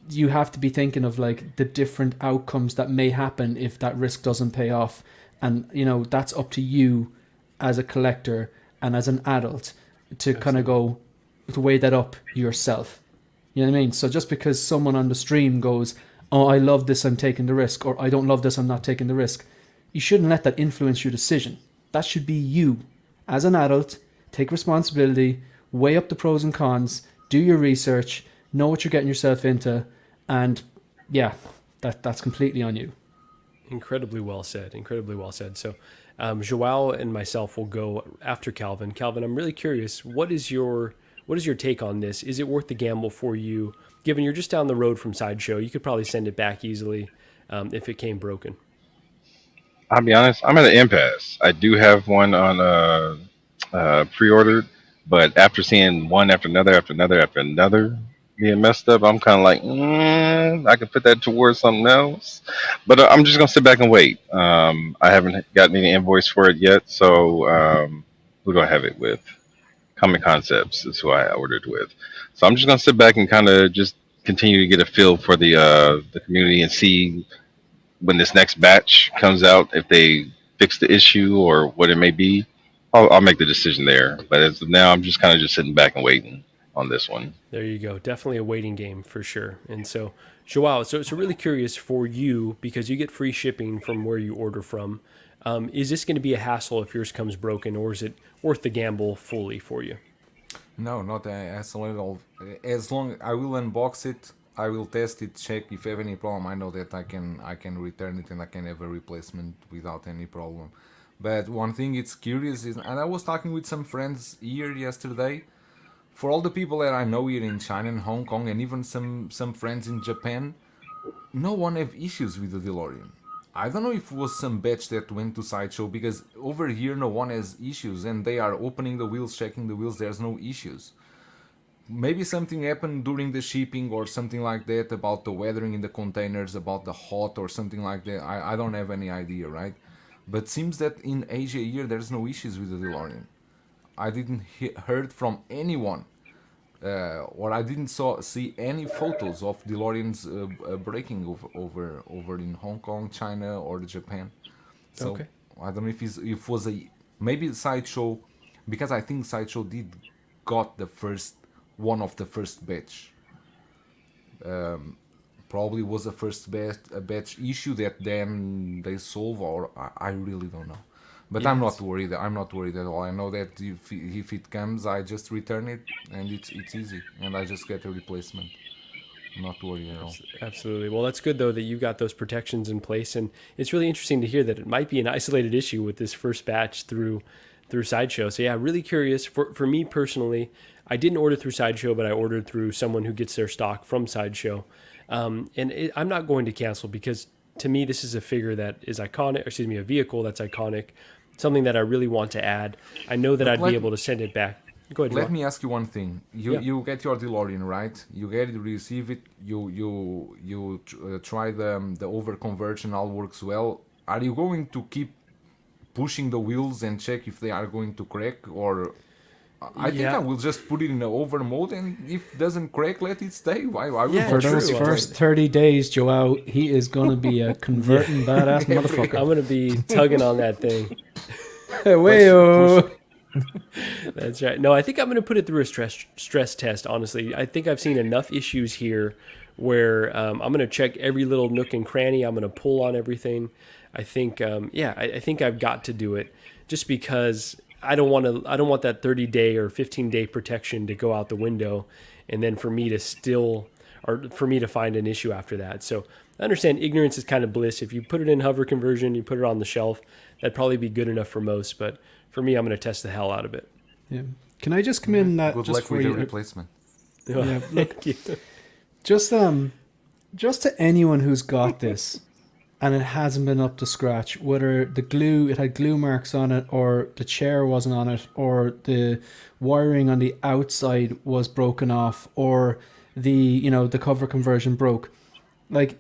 S3: you have to be thinking of like the different outcomes that may happen if that risk doesn't pay off. And, that's up to you as a collector and as an adult to kind of go, to weigh that up yourself. You know what I mean? So just because someone on the stream goes, oh, I love this, I'm taking the risk, or I don't love this, I'm not taking the risk, you shouldn't let that influence your decision. That should be you as an adult. Take responsibility, weigh up the pros and cons, do your research, know what you're getting yourself into, and yeah, that's completely on you.
S2: Incredibly well said. Incredibly well said. So, Joao and myself will go after Calvin. Calvin, I'm really curious. What is your take on this? Is it worth the gamble for you? Given you're just down the road from Sideshow, you could probably send it back easily if it came broken.
S5: I'll be honest, I'm at an impasse. I do have one on pre-ordered, but after seeing one after another being messed up, I'm kind of like, I can put that towards something else. But I'm just gonna sit back and wait. I haven't gotten any invoice for it yet, so we're gonna have it with Common Concepts is who I ordered with. So I'm just gonna sit back and kind of just continue to get a feel for the community and see when this next batch comes out, if they fix the issue or what it may be. I'll make the decision there. But as of now, I'm just kind of just sitting back and waiting on this one.
S2: There you go. Definitely a waiting game for sure. And so, Joao, so really curious for you, because you get free shipping from where you order from. Is this going to be a hassle if yours comes broken, or is it worth the gamble fully for you?
S4: No, not a hassle at all. As long I will unbox it, I will test it, check if I have any problem. I know that I can return it and I can have a replacement without any problem. But one thing it's curious is, and I was talking with some friends here yesterday, for all the people that I know here in China and Hong Kong, and even some friends in Japan, no one have issues with the DeLorean. I don't know if it was some batch that went to Sideshow, because over here no one has issues, and they are opening the wheels, checking the wheels, there's no issues. Maybe something happened during the shipping or something like that, about the weathering in the containers, about the hot or something like that. I don't have any idea, right? But seems that in Asia here there's no issues with the DeLorean. I didn't heard from anyone, or I didn't see any photos of DeLoreans breaking over in Hong Kong, China, or Japan. So
S2: Okay.
S4: I don't know if it was maybe Sideshow, because I think Sideshow did got one of the first batch. Probably was the first batch issue that then they solve, or I really don't know. But I'm not worried. I'm not worried at all. I know that if it comes, I just return it, and it's easy, and I just get a replacement. not worry at all.
S2: Absolutely. Well, that's good though that you got those protections in place, and it's really interesting to hear that it might be an isolated issue with this first batch through Sideshow. So yeah, really curious. For me personally, I didn't order through Sideshow, but I ordered through someone who gets their stock from Sideshow, I'm not going to cancel because to me this is a figure that is iconic. Excuse me, a vehicle that's iconic, something that I really want to add. I know that I'd be able to send it back. Go ahead.
S4: Let me ask you one thing.
S2: Yeah.
S4: You get your DeLorean, right? You get it, receive it. Try the over conversion. All works well. Are you going to keep pushing the wheels and check if they are going to crack, or I think I will just put it in the over mode, and if it doesn't crack, let it stay. Why will
S3: For those first 30 days, Joao, he is going to be a converting badass motherfucker.
S2: I'm going to be tugging on that thing.
S3: Way-o.
S2: That's right. No, I think I'm going to put it through a stress test, honestly. I think I've seen enough issues here where I'm going to check every little nook and cranny. I'm going to pull on everything. I think, I think I've got to do it just because I don't want that 30-day or 15-day protection to go out the window and then for me to find an issue after that. So I understand ignorance is kind of bliss. If you put it in hover conversion, you put it on the shelf, that'd probably be good enough for most. But for me, I'm going to test the hell out of it.
S3: Yeah. Can I just come in that
S4: good
S3: just
S4: luck
S3: for
S4: with the
S3: you?
S4: replacement.
S3: Yeah, look, just to anyone who's got this and it hasn't been up to scratch, whether it had glue marks on it, or the chair wasn't on it, or the wiring on the outside was broken off, or the cover conversion broke. Like,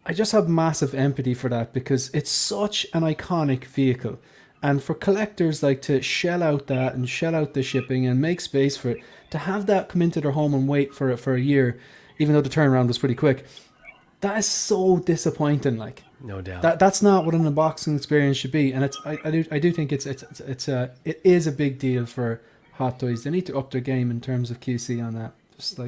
S3: I just have massive empathy for that because it's such an iconic vehicle. And for collectors, like, to shell out that and shell out the shipping and make space for it, to have that come into their home and wait for it for a year, even though the turnaround was pretty quick, that is so disappointing. Like,
S2: no doubt,
S3: that's not what an unboxing experience should be. And I do think it is a big deal for Hot Toys. They need to up their game in terms of QC on that.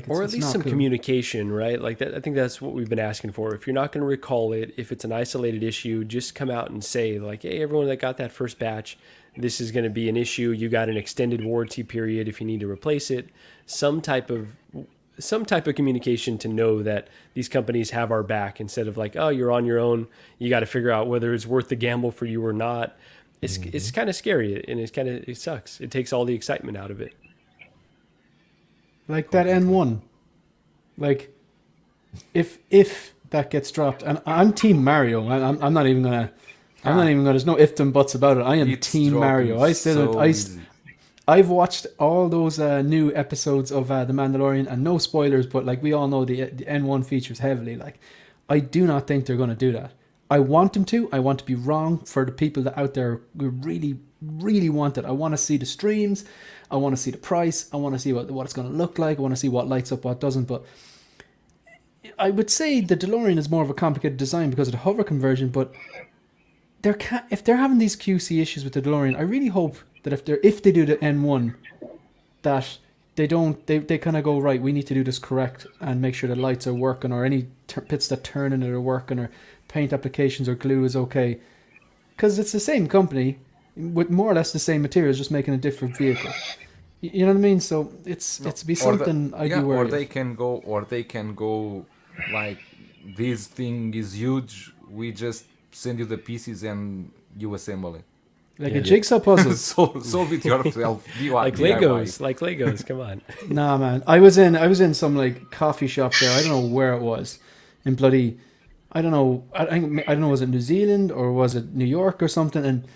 S2: Or at least some communication, right? Like that. I think that's what we've been asking for. If you're not going to recall it, if it's an isolated issue, just come out and say, like, hey, everyone that got that first batch, this is going to be an issue. You got an extended warranty period if you need to replace it. Some type of communication to know that these companies have our back, instead of like, oh, you're on your own. You got to figure out whether it's worth the gamble for you or not. It's kind of scary, and it sucks. It takes all the excitement out of it.
S3: Like that N1. Like, if that gets dropped, and I'm Team Mario. I'm not even gonna. There's no ifs and buts about it. I am Team Mario. I've watched all those new episodes of The Mandalorian, and no spoilers, but like we all know the N1 features heavily. Like, I do not think they're going to do that. I want them to. I want to be wrong for the people that out there who really, really want it. I want to see the streams. I want to see the price. I want to see what it's going to look like. I want to see what lights up, what doesn't. But I would say the DeLorean is more of a complicated design because of the hover conversion. But if they're having these QC issues with the DeLorean, I really hope that if they do the N1, that they kind of go, right, we need to do this correct and make sure the lights are working, or any pits that turn in it are working, or paint applications or glue is okay. Because it's the same company with more or less the same materials, just making a different vehicle. You know what I mean? So it's be something I'd be worried.
S4: Or they can go like, this thing is huge. We just send you the pieces and you assemble it.
S3: Like a jigsaw puzzle.
S4: Solve it yourself.
S2: Like Legos. Come on.
S3: Nah, man. I was in some like coffee shop there. I don't know where it was. In bloody, I don't know. I don't know. Was it New Zealand or was it New York or something? And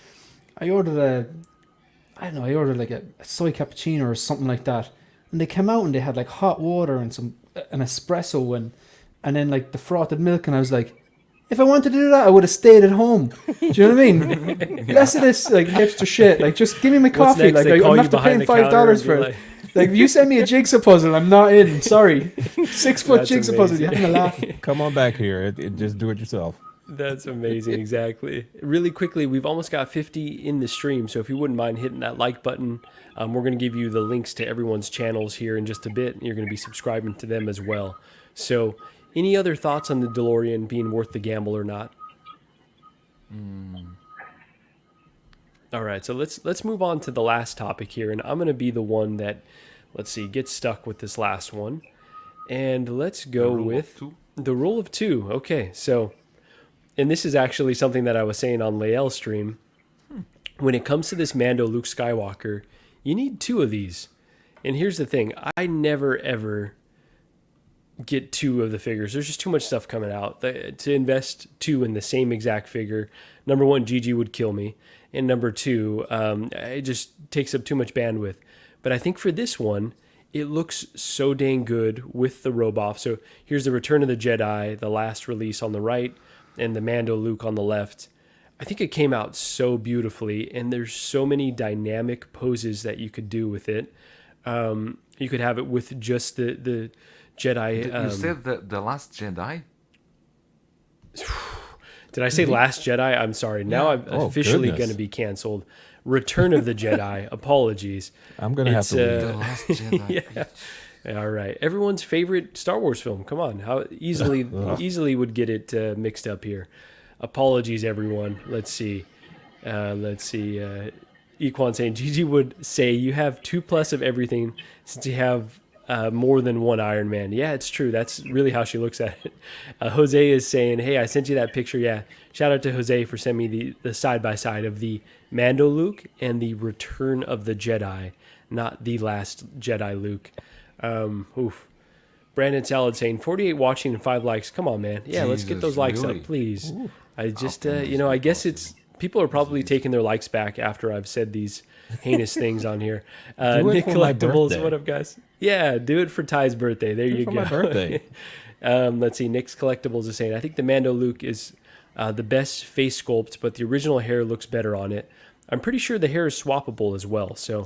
S3: I ordered like a soy cappuccino or something like that. And they came out and they had like hot water and an espresso and then like the frothed milk. And I was like, if I wanted to do that, I would have stayed at home. Do you know what I mean? Less of this like hipster shit. Like, just give me my coffee. Like, I'm not have to pay $5 for it. Like, if you send me a jigsaw puzzle, I'm not in. Sorry. 6-foot jigsaw puzzle. You're having a laugh.
S6: Come on back here. Just do it yourself.
S2: That's amazing. Exactly. Really quickly, we've almost got 50 in the stream, so if you wouldn't mind hitting that like button, we're going to give you the links to everyone's channels here in just a bit, and you're going to be subscribing to them as well. So, any other thoughts on the DeLorean being worth the gamble or not? All right, so let's move on to the last topic here, and I'm going to be the one that, gets stuck with this last one. And let's go
S4: rule of
S2: with
S4: two?
S2: the rule of 2. Okay, so, and this is actually something that I was saying on Lael's stream. When it comes to this Mando Luke Skywalker, you need 2 of these. And here's the thing, I never ever get 2 of the figures. There's just too much stuff coming out. To invest 2 in the same exact figure, number 1, Gigi would kill me. And number 2, it just takes up too much bandwidth. But I think for this one, it looks so dang good with the robe off. So here's the Return of the Jedi, the last release on the right, and the Mando Luke on the left. I think it came out so beautifully, and there's so many dynamic poses that you could do with it. You could have it with just the Jedi.
S4: You said the Last Jedi?
S2: Did I say Last Jedi? I'm sorry. Now I'm officially going to be canceled. Return of the Jedi. Apologies.
S6: I'm going to have to leave.
S4: The Last Jedi.
S2: Yeah. All right. Everyone's favorite Star Wars film. Come on. How easily would get it mixed up here. Apologies, everyone. Let's see. Equan saying, Gigi would say you have 2+ of everything since you have more than one Iron Man. Yeah, it's true. That's really how she looks at it. Jose is saying, hey, I sent you that picture. Yeah. Shout out to Jose for sending me the side-by-side of the Mando Luke and the Return of the Jedi, not the Last Jedi Luke. Oof. Brandon Salad saying 48 watching and 5 likes. Come on, man. Yeah, let's get
S4: Jesus,
S2: those likes
S4: really?
S2: up, please.
S6: Ooh.
S2: I just, I guess it's people are probably taking their likes back after I've said these heinous things on here.
S6: Do it
S2: Nick
S6: for my
S2: Collectibles,
S6: birthday.
S2: what up, guys? Yeah, do it for Ty's birthday. There you
S6: for
S2: go.
S6: my birthday.
S2: Let's see. Nick's Collectibles is saying, I think the Mando Luke is the best face sculpt, but the original hair looks better on it. I'm pretty sure the hair is swappable as well. So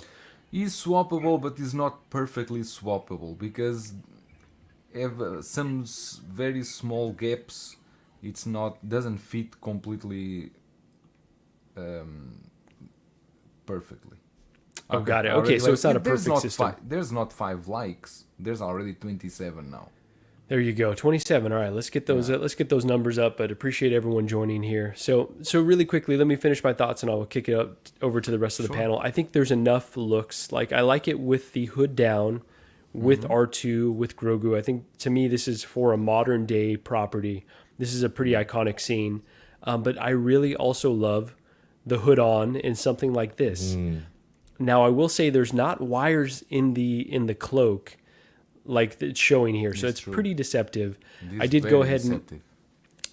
S4: Is swappable, but is not perfectly swappable because have some very small gaps. It's not doesn't fit completely perfectly.
S2: Oh, got it.
S4: Already,
S2: Okay, so it's not a
S4: there's
S2: perfect system.
S4: There's not 5 likes. There's already 27 now.
S2: there you go, 27. All right, let's get those. Let's get those numbers up. But appreciate everyone joining here. So really quickly, let me finish my thoughts, and I'll kick it up over to the rest of the panel. I think there's enough looks. Like I like it with the hood down, with R2, with Grogu. I think to me this is for a modern day property. This is a pretty iconic scene. But I really also love the hood on in something like this. Now I will say there's not wires in the cloak like it's showing here, so it's
S4: true.
S2: pretty deceptive.
S4: It
S2: I
S4: is
S2: did go
S4: very
S2: ahead
S4: deceptive.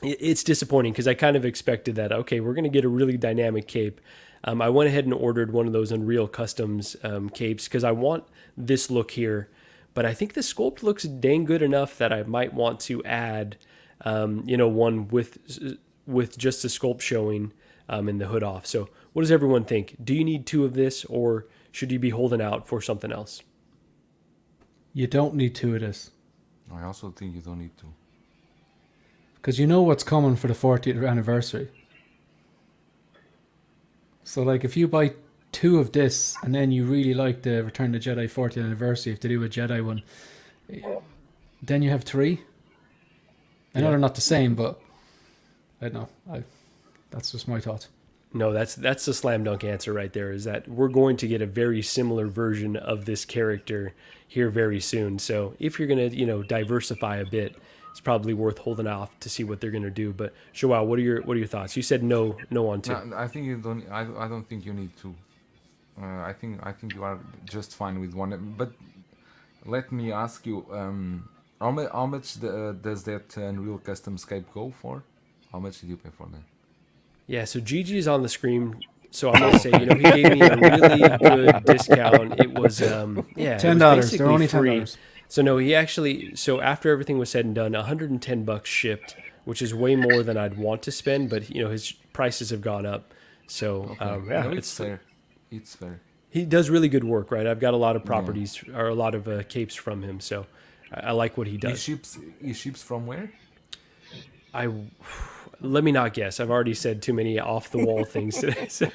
S2: and it's disappointing because I kind of expected that. Okay, we're going to get a really dynamic cape. I went ahead and ordered one of those Unreal Customs capes because I want this look here. But I think the sculpt looks dang good enough that I might want to add, one with just the sculpt showing and the hood off. So what does everyone think? Do you need 2 of this, or should you be holding out for something else?
S3: You don't need 2 of this.
S4: I also think you don't need to.
S3: Because you know what's coming for the 40th anniversary. So, like, if you buy 2 of this and then you really like the Return of the Jedi 40th anniversary, if they do a Jedi one, then you have 3. I know they're not the same, but I don't know. That's just my thoughts.
S2: No, that's the slam dunk answer right there, is that we're going to get a very similar version of this character here very soon. So if you're going to, diversify a bit, it's probably worth holding off to see what they're going to do. But Joao, what are your thoughts? You said no on 2.
S4: No, I think you don't. I don't think you need to. I think you are just fine with 1. But let me ask you, how much does that Unreal Custom Scape go for? How much did you pay for that?
S2: Yeah, so Gigi's on the screen. So I'm gonna say, he gave me a really good discount. It was,
S3: $10. They're only $10.
S2: So no, so after everything was said and done, $110 shipped, which is way more than I'd want to spend. But his prices have gone up. So
S4: No, it's fair. It's fair.
S2: He does really good work, right? I've got a lot of properties or a lot of capes from him, so I like what he does.
S4: He ships from where?
S2: Let me not guess. I've already said too many off the wall things today, so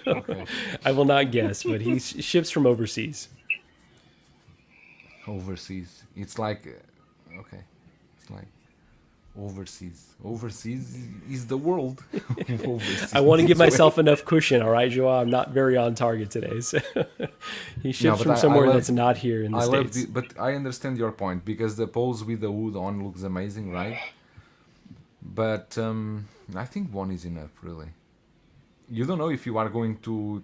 S2: I will not guess. But he ships from overseas.
S4: Overseas. It's like, okay. It's like Overseas is the world. Overseas
S2: I want to give
S4: is where-
S2: myself enough cushion, all right, Joao? I'm not very on target today. So he ships
S4: but
S2: from
S4: I
S2: somewhere
S4: love-
S2: that's not here in the
S4: I love
S2: States.
S4: but I understand your point because the pose with the wood on looks amazing, right? But I think one is enough, really. You don't know if you are going to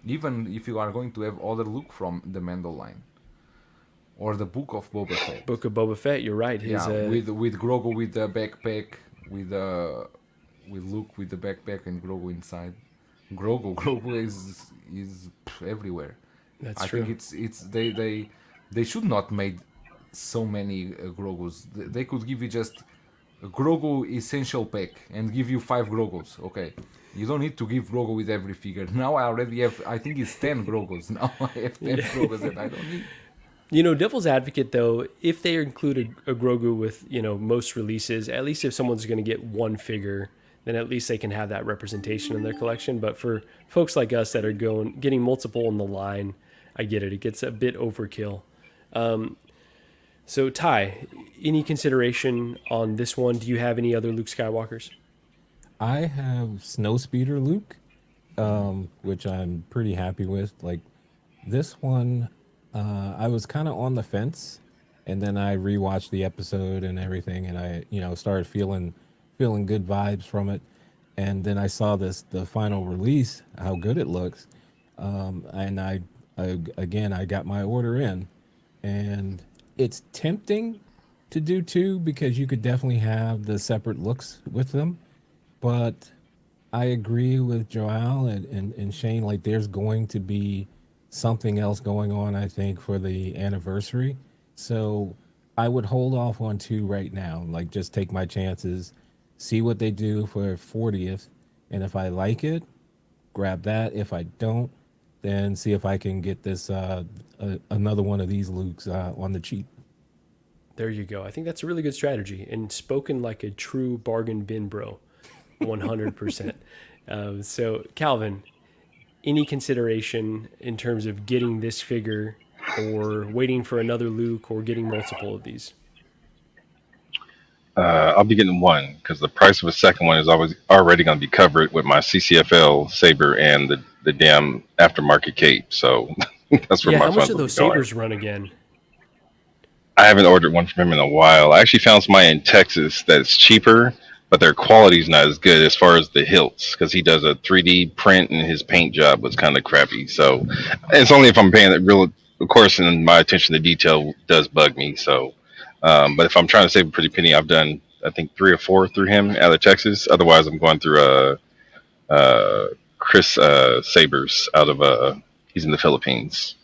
S4: even if you are going to have other look from the Mandalorian or the Book of Boba Fett.
S2: Book of Boba Fett, you're right. His,
S4: Yeah, with Grogu with the backpack, with Luke with the backpack and Grogu inside. Grogu is everywhere.
S2: That's
S4: I
S2: true.
S4: think it's they should not made so many Grogus. They could give you just a Grogu essential pack and give you 5 Grogus. Okay, you don't need to give Grogu with every figure. Now I already have. I think it's 10 Grogus. Now I have 10 Grogus that I don't need.
S2: You know, Devil's Advocate, though, if they include a Grogu with, you know, most releases, at least if someone's going to get one figure, then at least they can have that representation in their collection. But for folks like us that are getting multiple in the line, I get it. It gets a bit overkill. So, Ty, any consideration on this one? Do you have any other Luke Skywalkers?
S6: I have Snowspeeder Luke, which I'm pretty happy with. Like this one, I was kind of on the fence, and then I rewatched the episode and everything, and I, started feeling good vibes from it. And then I saw the final release, how good it looks, and I got my order in, and it's tempting to do two because you could definitely have the separate looks with them, but I agree with Joel and Shane. Like, there's going to be something else going on, I think, for the anniversary. So I would hold off on 2 right now. Like, just take my chances, see what they do for 40th, and if I like it, grab that. If I don't, then see if I can get this another one of these Lukes on the cheap.
S2: There you go. I think that's a really good strategy, and spoken like a true bargain bin bro, 100%. So, Calvin, any consideration in terms of getting this figure or waiting for another Luke or getting multiple of these?
S5: I'll be getting one because the price of a second one is already going to be covered with my CCFL saber and the damn aftermarket cape. So that's where
S2: Yeah,
S5: my
S2: how much
S5: funds
S2: do
S5: will be
S2: those
S5: going.
S2: sabers run again?
S5: I haven't ordered one from him in a while. I actually found somebody in Texas that's cheaper, but their quality's not as good as far as the hilts because he does a 3D print and his paint job was kind of crappy. So it's only if I'm paying it real, of course, and my attention to detail does bug me. So, but if I'm trying to save a pretty penny, I've done, I think 3 or 4 through him out of Texas. Otherwise, I'm going through Chris Sabers out of he's in the Philippines.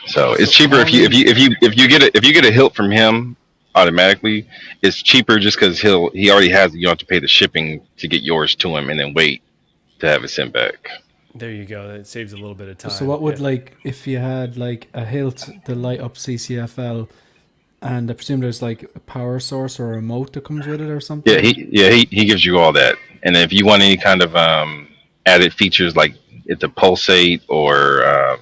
S5: So it's cheaper if you get a hilt from him automatically. It's cheaper just because he already has, you don't have to pay the shipping to get yours to him and then wait to have it sent back.
S2: There you go. That saves a little bit of time.
S3: So what would
S2: Yeah.
S3: like if you had like a hilt, the light up CCFL, and I presume there's like a power source or a remote that comes with it or something?
S5: He gives you all that. And if you want any kind of added features like it to pulsate or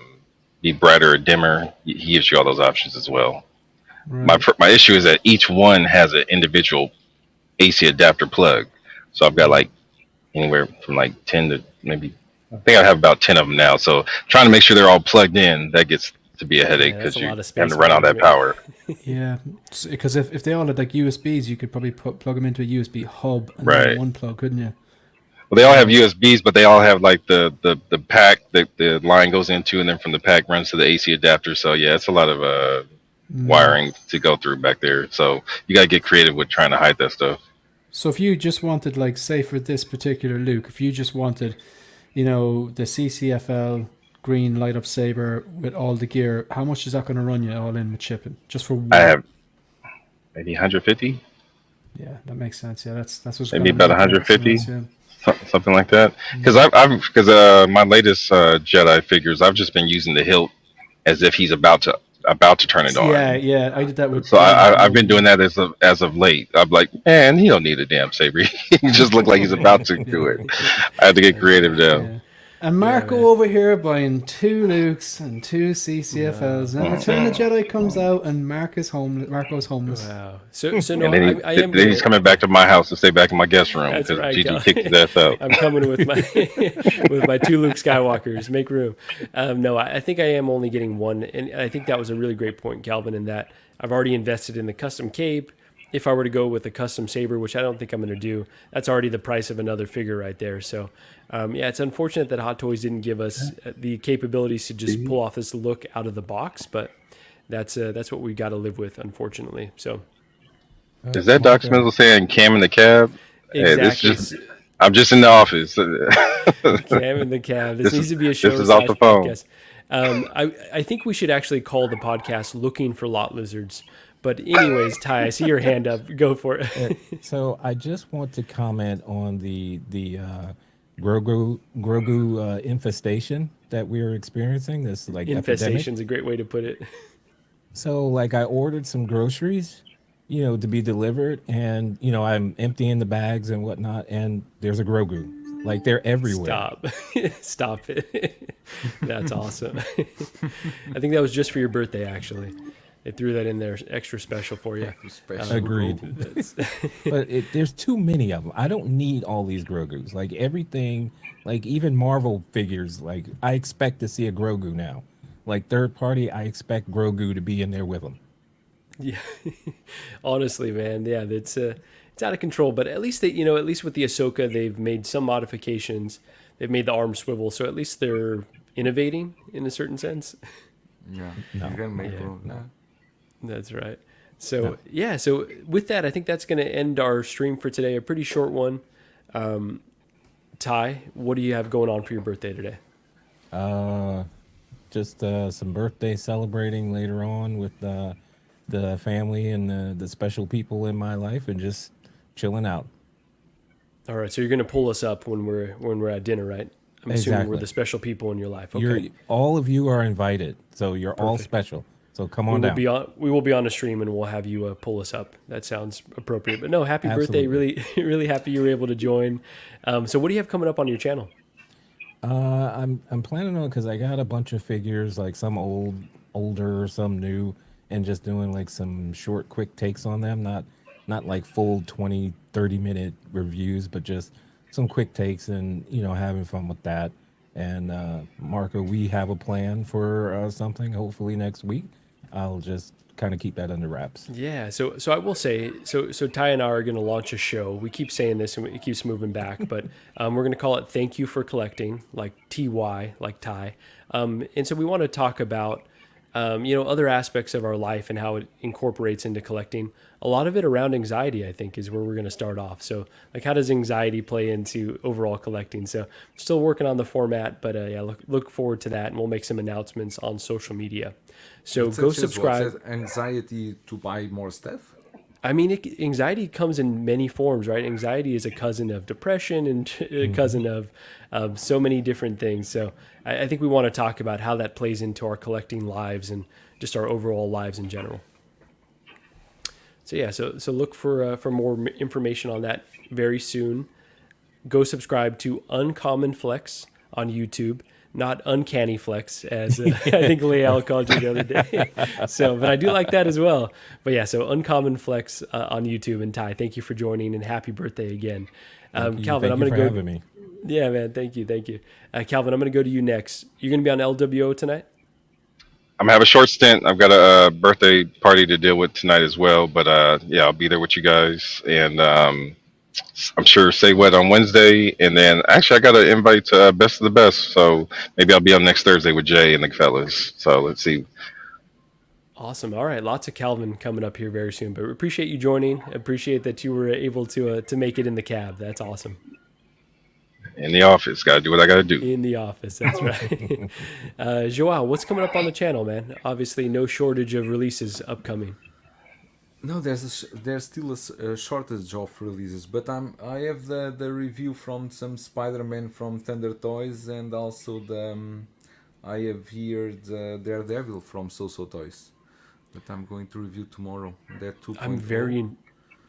S5: be brighter or dimmer, he gives you all those options as well.
S3: Right.
S5: My issue is that each one has an individual AC adapter plug. So I've got like anywhere from like 10 to maybe, I think I have about 10 of them now. So trying to make sure they're all plugged in, that gets to be a headache
S2: Yeah, that's
S5: because
S2: a
S5: you
S2: lot of
S5: have
S2: space
S5: to run out that
S2: management.
S5: power.
S3: Yeah, because if they all had like USBs, you could probably plug them into a USB hub and
S5: Right.
S3: then one plug, couldn't you?
S5: Well, they all have USBs, but they all have like the pack that the line goes into, and then from the pack runs to the AC adapter. So yeah, it's a lot of wiring to go through back there. So you got to get creative with trying to hide that stuff.
S3: So if you just wanted, like, say for this particular Luke, if you just wanted, the CCFL green light up saber with all the gear, how much is that going to run you all in with shipping? Just for one?
S5: I have maybe 150,
S3: Yeah, that makes sense. Yeah, that's what's
S5: maybe
S3: gonna
S5: about
S3: make it
S5: 150.
S3: sense, yeah.
S5: Something like that. Because my latest Jedi figures, I've just been using the hilt as if he's about to turn it on.
S3: Yeah, I did that with.
S5: So I've been doing that as of late. I'm like, man, he don't need a damn saber. He just looked like he's about to do it. I had to get creative though.
S3: Yeah. And Marco
S2: man.
S3: over here buying 2 Lukes and 2 CCFLs. And Return of the Jedi comes out, and Marco's homeless.
S2: Wow. So no,
S5: And then,
S2: I am
S5: then
S2: gonna.
S5: he's coming back to my house to stay back in my guest room
S2: That's
S5: because
S2: right,
S5: Gigi
S2: Cal.
S5: kicked his ass out.
S2: I'm coming with my with my 2 Luke Skywalkers. Make room. No, I think I am only getting one, and I think that was a really great point, Calvin. In that I've already invested in the custom cape. If I were to go with a custom saber, which I don't think I'm going to do, that's already the price of another figure right there. So, yeah, it's unfortunate that Hot Toys didn't give us the capabilities to just pull off this look out of the box, but that's what we got to live with, unfortunately. So,
S5: Is that Doc
S6: Marco,
S5: Smizzle saying Cam in the cab? Hey, this
S2: exactly.
S5: just I'm just in the office.
S2: Cam in the cab. This
S5: This
S2: needs
S5: is
S2: to be a
S5: this
S2: show
S5: is off
S2: slash
S5: the phone.
S2: podcast. I think we should actually call the podcast "Looking for Lot Lizards." But anyways, Ty, I see your hand up. Go for it.
S6: So I just want to comment on the Grogu infestation that we're experiencing. This like epidemic.
S2: Infestation's a great way to put it.
S6: So like I ordered some groceries, to be delivered, and I'm emptying the bags and whatnot, and there's a Grogu. Like they're everywhere.
S2: Stop. Stop it. That's awesome. I think that was just for your birthday, actually. They threw that in there extra special for you.
S4: Special
S6: Agreed.
S4: Grogu.
S6: But there's too many of them. I don't need all these Grogus. Like everything, like even Marvel figures, like I expect to see a Grogu now. Like third party, I expect Grogu to be in there with them.
S2: Yeah. Honestly, man. Yeah, it's out of control. But at least at least with the Ahsoka, they've made some modifications. They've made the arm swivel, so at least they're innovating in a certain sense.
S4: Yeah,
S6: No.
S4: you can make
S6: Yeah,
S4: yeah.
S2: That's right. So yeah, so with that, I think that's going to end our stream for today. A pretty short one. Ty, what do you have going on for your birthday today?
S6: Just some birthday celebrating later on with the family and the special people in my life, and just chilling out.
S2: All right, so you're going to pull us up when we're at dinner, right? I'm assuming we're
S6: Exactly.
S2: the special people in your life. Okay.
S6: All of you are invited, so you're all
S2: Perfect.
S6: special. So come on down.
S2: We will be on a stream, and we'll have you pull us up. That sounds appropriate. But no, happy birthday!
S6: Absolutely.
S2: Really happy you were able to join. So what do you have coming up on your channel?
S6: I'm planning on, because I got a bunch of figures, like some older, some new, and just doing like some short, quick takes on them. Not like full 20, 30-minute reviews, but just some quick takes and having fun with that. And Marco, we have a plan for something hopefully next week. I'll just kind of keep that under wraps.
S2: Yeah, so I will say, so Ty and I are going to launch a show. We keep saying this and it keeps moving back, but we're going to call it Thank You for Collecting, like TY, like Ty. And so we want to talk about, other aspects of our life and how it incorporates into collecting. A lot of it around anxiety, I think, is where we're going to start off. So like, how does anxiety play into overall collecting? So still working on the format, but yeah, look forward to that. And we'll make some announcements on social media. So
S4: Such
S2: go
S4: as what?
S2: subscribe.
S4: Says anxiety to buy more stuff.
S2: I mean, anxiety comes in many forms, right? Anxiety is a cousin of depression and a cousin of so many different things. So I think we want to talk about how that plays into our collecting lives and just our overall lives in general. So yeah, so look for more information on that very soon. Go subscribe to Uncommon Flex on YouTube. Not Uncanny Flex, as I think Leal called you the other day. So, but I do like that as well. But yeah, so Uncommon Flex on YouTube. And Ty, thank you for joining, and happy birthday again. Calvin,
S6: Thank
S2: I'm going to
S6: you for
S2: go.
S6: having me.
S2: Yeah, man, thank you. Calvin, I'm going to go to you next. You're going to be on LWO tonight?
S5: I'm gonna have a short stint. I've got a birthday party to deal with tonight as well. But yeah, I'll be there with you guys, and I'm sure Say What on Wednesday, and then actually I got an invite to Best of the Best, so maybe I'll be on next Thursday with Jay and the fellas. So let's see.
S2: Awesome. All right, lots of Calvin coming up here very soon. But we appreciate you joining. Appreciate that you were able to make it in the cab. That's awesome.
S5: In the office, gotta do what I gotta do.
S2: In the office, that's right. Joao, what's coming up on the channel, man? Obviously, no shortage of releases upcoming.
S4: No, there's still a shortage of releases, but I have the review from some Spider-Man from Thunder Toys, and also I have here the Daredevil from So Toys, but I'm going to review tomorrow. That 2.0.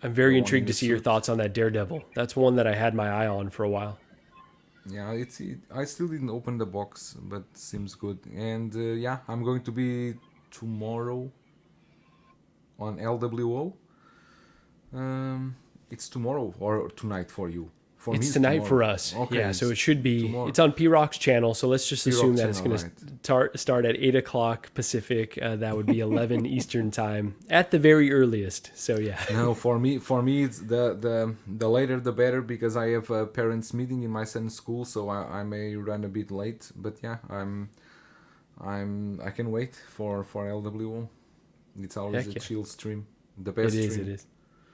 S2: I'm very intrigued to see your thoughts on that Daredevil. That's one that I had my eye on for a while.
S4: Yeah, I still didn't open the box, but seems good. And yeah, I'm going to be tomorrow on LWO. It's tomorrow or tonight for you. For me,
S2: It's
S4: it's
S2: tonight for
S4: tomorrow.
S2: us.
S4: Okay,
S2: Yeah, so
S4: it's
S2: it should be.
S4: tomorrow.
S2: It's on P Rock's channel, so let's just assume
S4: P-Rock
S2: that it's going
S4: channel,
S2: to start at 8 o'clock Pacific. That would be 11 Eastern time at the very earliest. So yeah.
S4: No, for me, it's the later the better because I have a parents meeting in my son's school, so I may run a bit late. But yeah, I can wait for LWO. It's always
S2: Heck
S4: a
S2: yeah.
S4: chill stream, the
S2: It
S4: best
S2: is.
S4: stream.
S2: It is.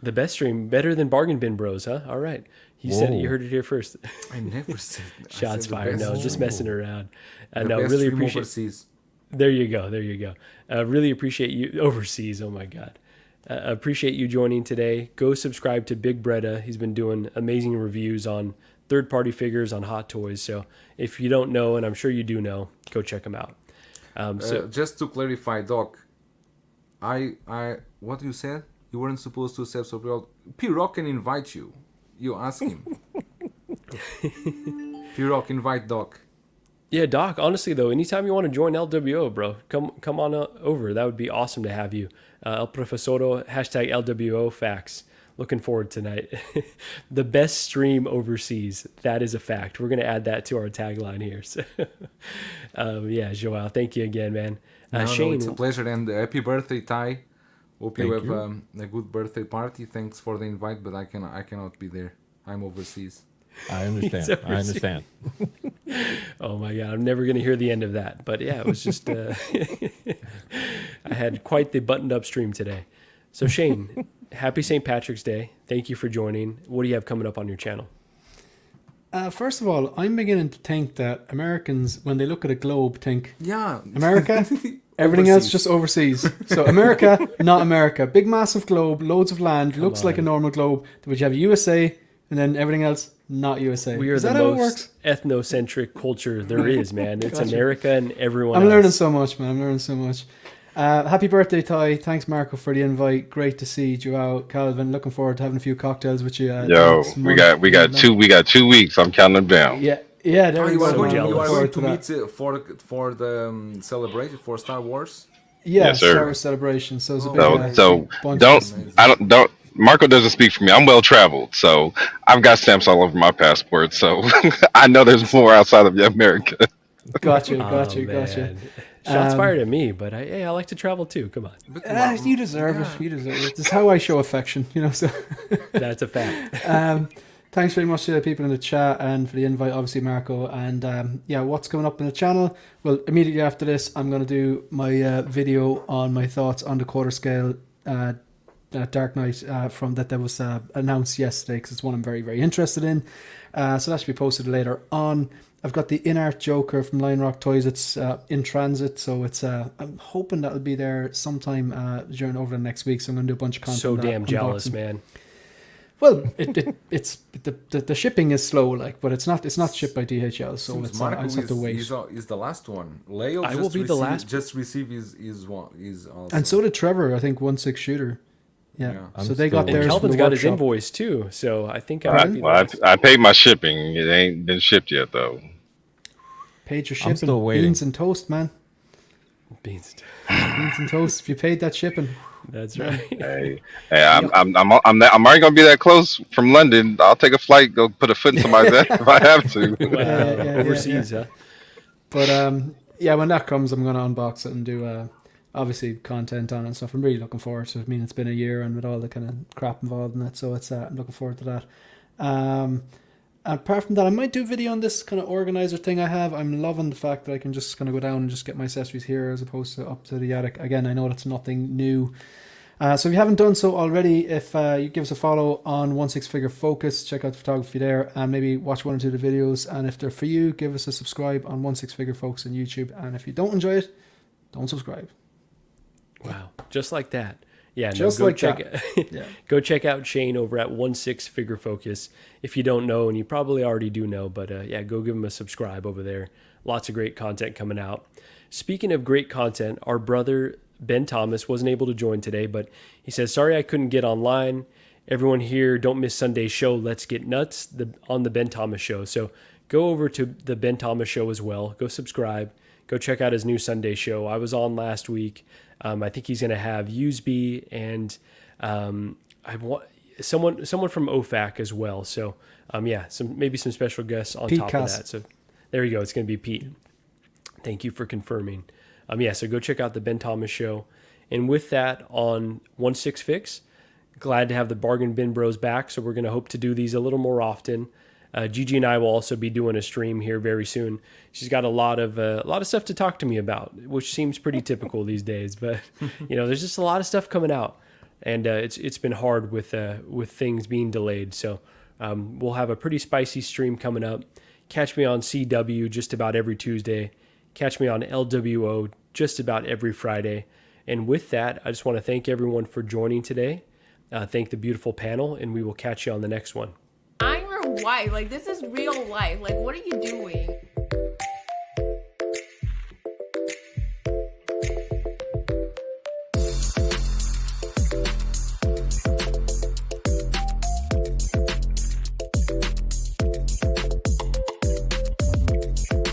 S2: The best stream, better than Bargain Bin Bros, huh? All right. You said it. You
S6: Whoa.
S2: heard it here first.
S4: I never said I
S2: Shots
S4: said the
S2: fired.
S4: best
S2: No, just
S4: stream.
S2: messing around.
S4: The
S2: No,
S4: best
S2: really
S4: stream
S2: appreciate.
S4: overseas.
S2: There you go. There you go. Really appreciate you overseas. Oh my God. Appreciate you joining today. Go subscribe to Big Bretta. He's been doing amazing reviews on third-party figures on Hot Toys. So if you don't know, and I'm sure you do know, go check him out.
S4: Just to clarify, Doc, I what you said? You weren't supposed to accept so P-Rock can invite you. You ask him. P-Rock, invite Doc.
S2: Yeah, Doc. Honestly, though, anytime you want to join LWO, bro, come on over. That would be awesome to have you. El Profesoro # LWO facts. Looking forward tonight. The best stream overseas. That is a fact. We're gonna add that to our tagline here. So, yeah, Joao, thank you again, man. Shane,
S4: it's a pleasure and happy birthday, Ty. Hope you
S6: Thank
S4: have
S6: you.
S4: a good birthday party. Thanks for the invite, but I cannot be there. I'm overseas.
S6: I understand. I understand.
S2: oh my God, I'm never gonna hear the end of that. But yeah, it was just I had quite the buttoned up stream today. So Shane, happy St. Patrick's Day. Thank you for joining. What do you have coming up on your channel?
S3: First of all, I'm beginning to think that Americans, when they look at a globe, think
S4: Yeah,
S3: America, everything else
S4: Overseas.
S3: just overseas. So America, not America. Big massive globe, loads of land, looks like a
S2: on.
S3: normal globe. But you have USA, and then everything else, not USA.
S2: We are
S3: Is
S2: the
S3: that how it works?
S2: most ethnocentric culture there is, man. It's
S3: Gotcha.
S2: America and everyone
S3: I'm
S2: else.
S3: learning so much, man. I'm learning so much. Happy birthday, Ty. Thanks, Marco, for the invite. Great to see Joao, Calvin. Looking forward to having a few cocktails with you.
S5: Yo,
S3: next
S5: we
S3: month.
S5: got 2 weeks. I'm counting them down.
S3: Yeah, yeah. There
S4: Oh,
S3: we
S4: you
S3: go.
S4: are going,
S3: man.
S2: jealous.
S4: you
S3: Looking
S4: are
S3: forward
S4: going
S3: to
S4: to
S3: that.
S4: meet for the celebration for Star Wars.
S3: Yeah,
S5: Yes, sir.
S3: Star Wars celebration. So it's a big,
S5: So
S3: bunch
S5: don't
S3: of-
S5: I don't Marco doesn't speak for me. I'm well traveled, so I've got stamps all over my passport. So I know there's more outside of America.
S3: Gotcha,
S2: Oh,
S3: gotcha, gotcha.
S2: man. Shots fired at me, but I like to travel too. Come on.
S4: But
S3: You deserve it. You deserve it. This is how I show affection, you know. So,
S2: That's a fact.
S3: thanks very much to the people in the chat and for the invite, obviously, Marco. And yeah, what's coming up in the channel? Well, immediately after this, I'm going to do my video on my thoughts on the quarter scale Dark Knight from that was announced yesterday because it's one I'm very, very interested in. So that should be posted later on. I've got the InArt Joker from Lion Rock Toys. It's in transit, so it's. I'm hoping that'll be there sometime during over the next week. So I'm going to do a bunch of content.
S2: So
S3: on that,
S2: damn jealous,
S3: unboxing.
S2: man.
S3: Well, it's the shipping is slow, like, but it's not shipped by DHL, so
S4: Seems
S3: it's I just have to wait.
S4: is the last one. Leo
S2: I will be the last.
S4: Just receive his one is also.
S3: And so did Trevor, I think 1/6 shooter. Yeah.
S4: Yeah.
S3: So they got
S6: I'm
S2: And
S3: theirs from
S2: Calvin's
S3: the
S2: got his
S3: workshop.
S2: invoice too, so I think I
S5: I,
S2: might be the
S5: well,
S2: last.
S5: I paid my shipping. It ain't been shipped yet though.
S3: Paid your
S6: I'm
S3: shipping.
S6: still waiting.
S3: Beans and toast, man.
S2: Beans.
S3: Beans and toast. If you paid that shipping.
S2: That's right.
S5: Hey, I'm already gonna be that close from London. I'll take a flight, go put a foot in somebody's ass if I have to.
S2: Wow.
S3: yeah,
S2: Overseas,
S3: yeah.
S2: huh?
S3: But yeah, when that comes, I'm going to unbox it and do obviously content on it and stuff. I'm really looking forward to it. I mean, it's been a year and with all the kind of crap involved in it, so it's I'm looking forward to that. Apart from that, I might do a video on this kind of organizer thing I have. I'm loving the fact that I can just kind of go down and just get my accessories here as opposed to up to the attic. Again, I know that's nothing new. So if you haven't done so already, if you give us a follow on 16 Figure Focus, check out the photography there, and maybe watch one or two of the videos. And if they're for you, give us a subscribe on 16 Figure Focus on YouTube. And if you don't enjoy it, don't subscribe.
S2: Wow. Just like that. Yeah,
S3: Just
S2: go
S3: like
S2: check
S3: that. Yeah.
S2: Go check out Shane over at 16 Figure Focus. If you don't know, and you probably already do know, but yeah, go give him a subscribe over there. Lots of great content coming out. Speaking of great content, our brother Ben Thomas wasn't able to join today, but he says, sorry I couldn't get online. Everyone here, don't miss Sunday's show, Let's Get Nuts, on the Ben Thomas show. So go over to the Ben Thomas Show as well. Go subscribe. Go check out his new Sunday show. I was on last week. I think he's going to have Usby and someone from OFAC as well. So maybe some special guests on
S3: Pete
S2: top
S3: Cass.
S2: of that. So there you go. It's going to be Pete. Thank you for confirming. So go check out the Ben Thomas Show. And with that, on 1-6 Fix, glad to have the Bargain Bin Bros back. So we're going to hope to do these a little more often. Gigi and I will also be doing a stream here very soon. She's got a lot of stuff to talk to me about, which seems pretty typical these days. But there's just a lot of stuff coming out, and it's been hard with things being delayed. So we'll have a pretty spicy stream coming up. Catch me on CW just about every Tuesday. Catch me on LWO just about every Friday. And with that, I just want to thank everyone for joining today. Thank the beautiful panel, and we will catch you on the next one.
S1: I'm your wife. Like, this is real life. Like, what are you doing?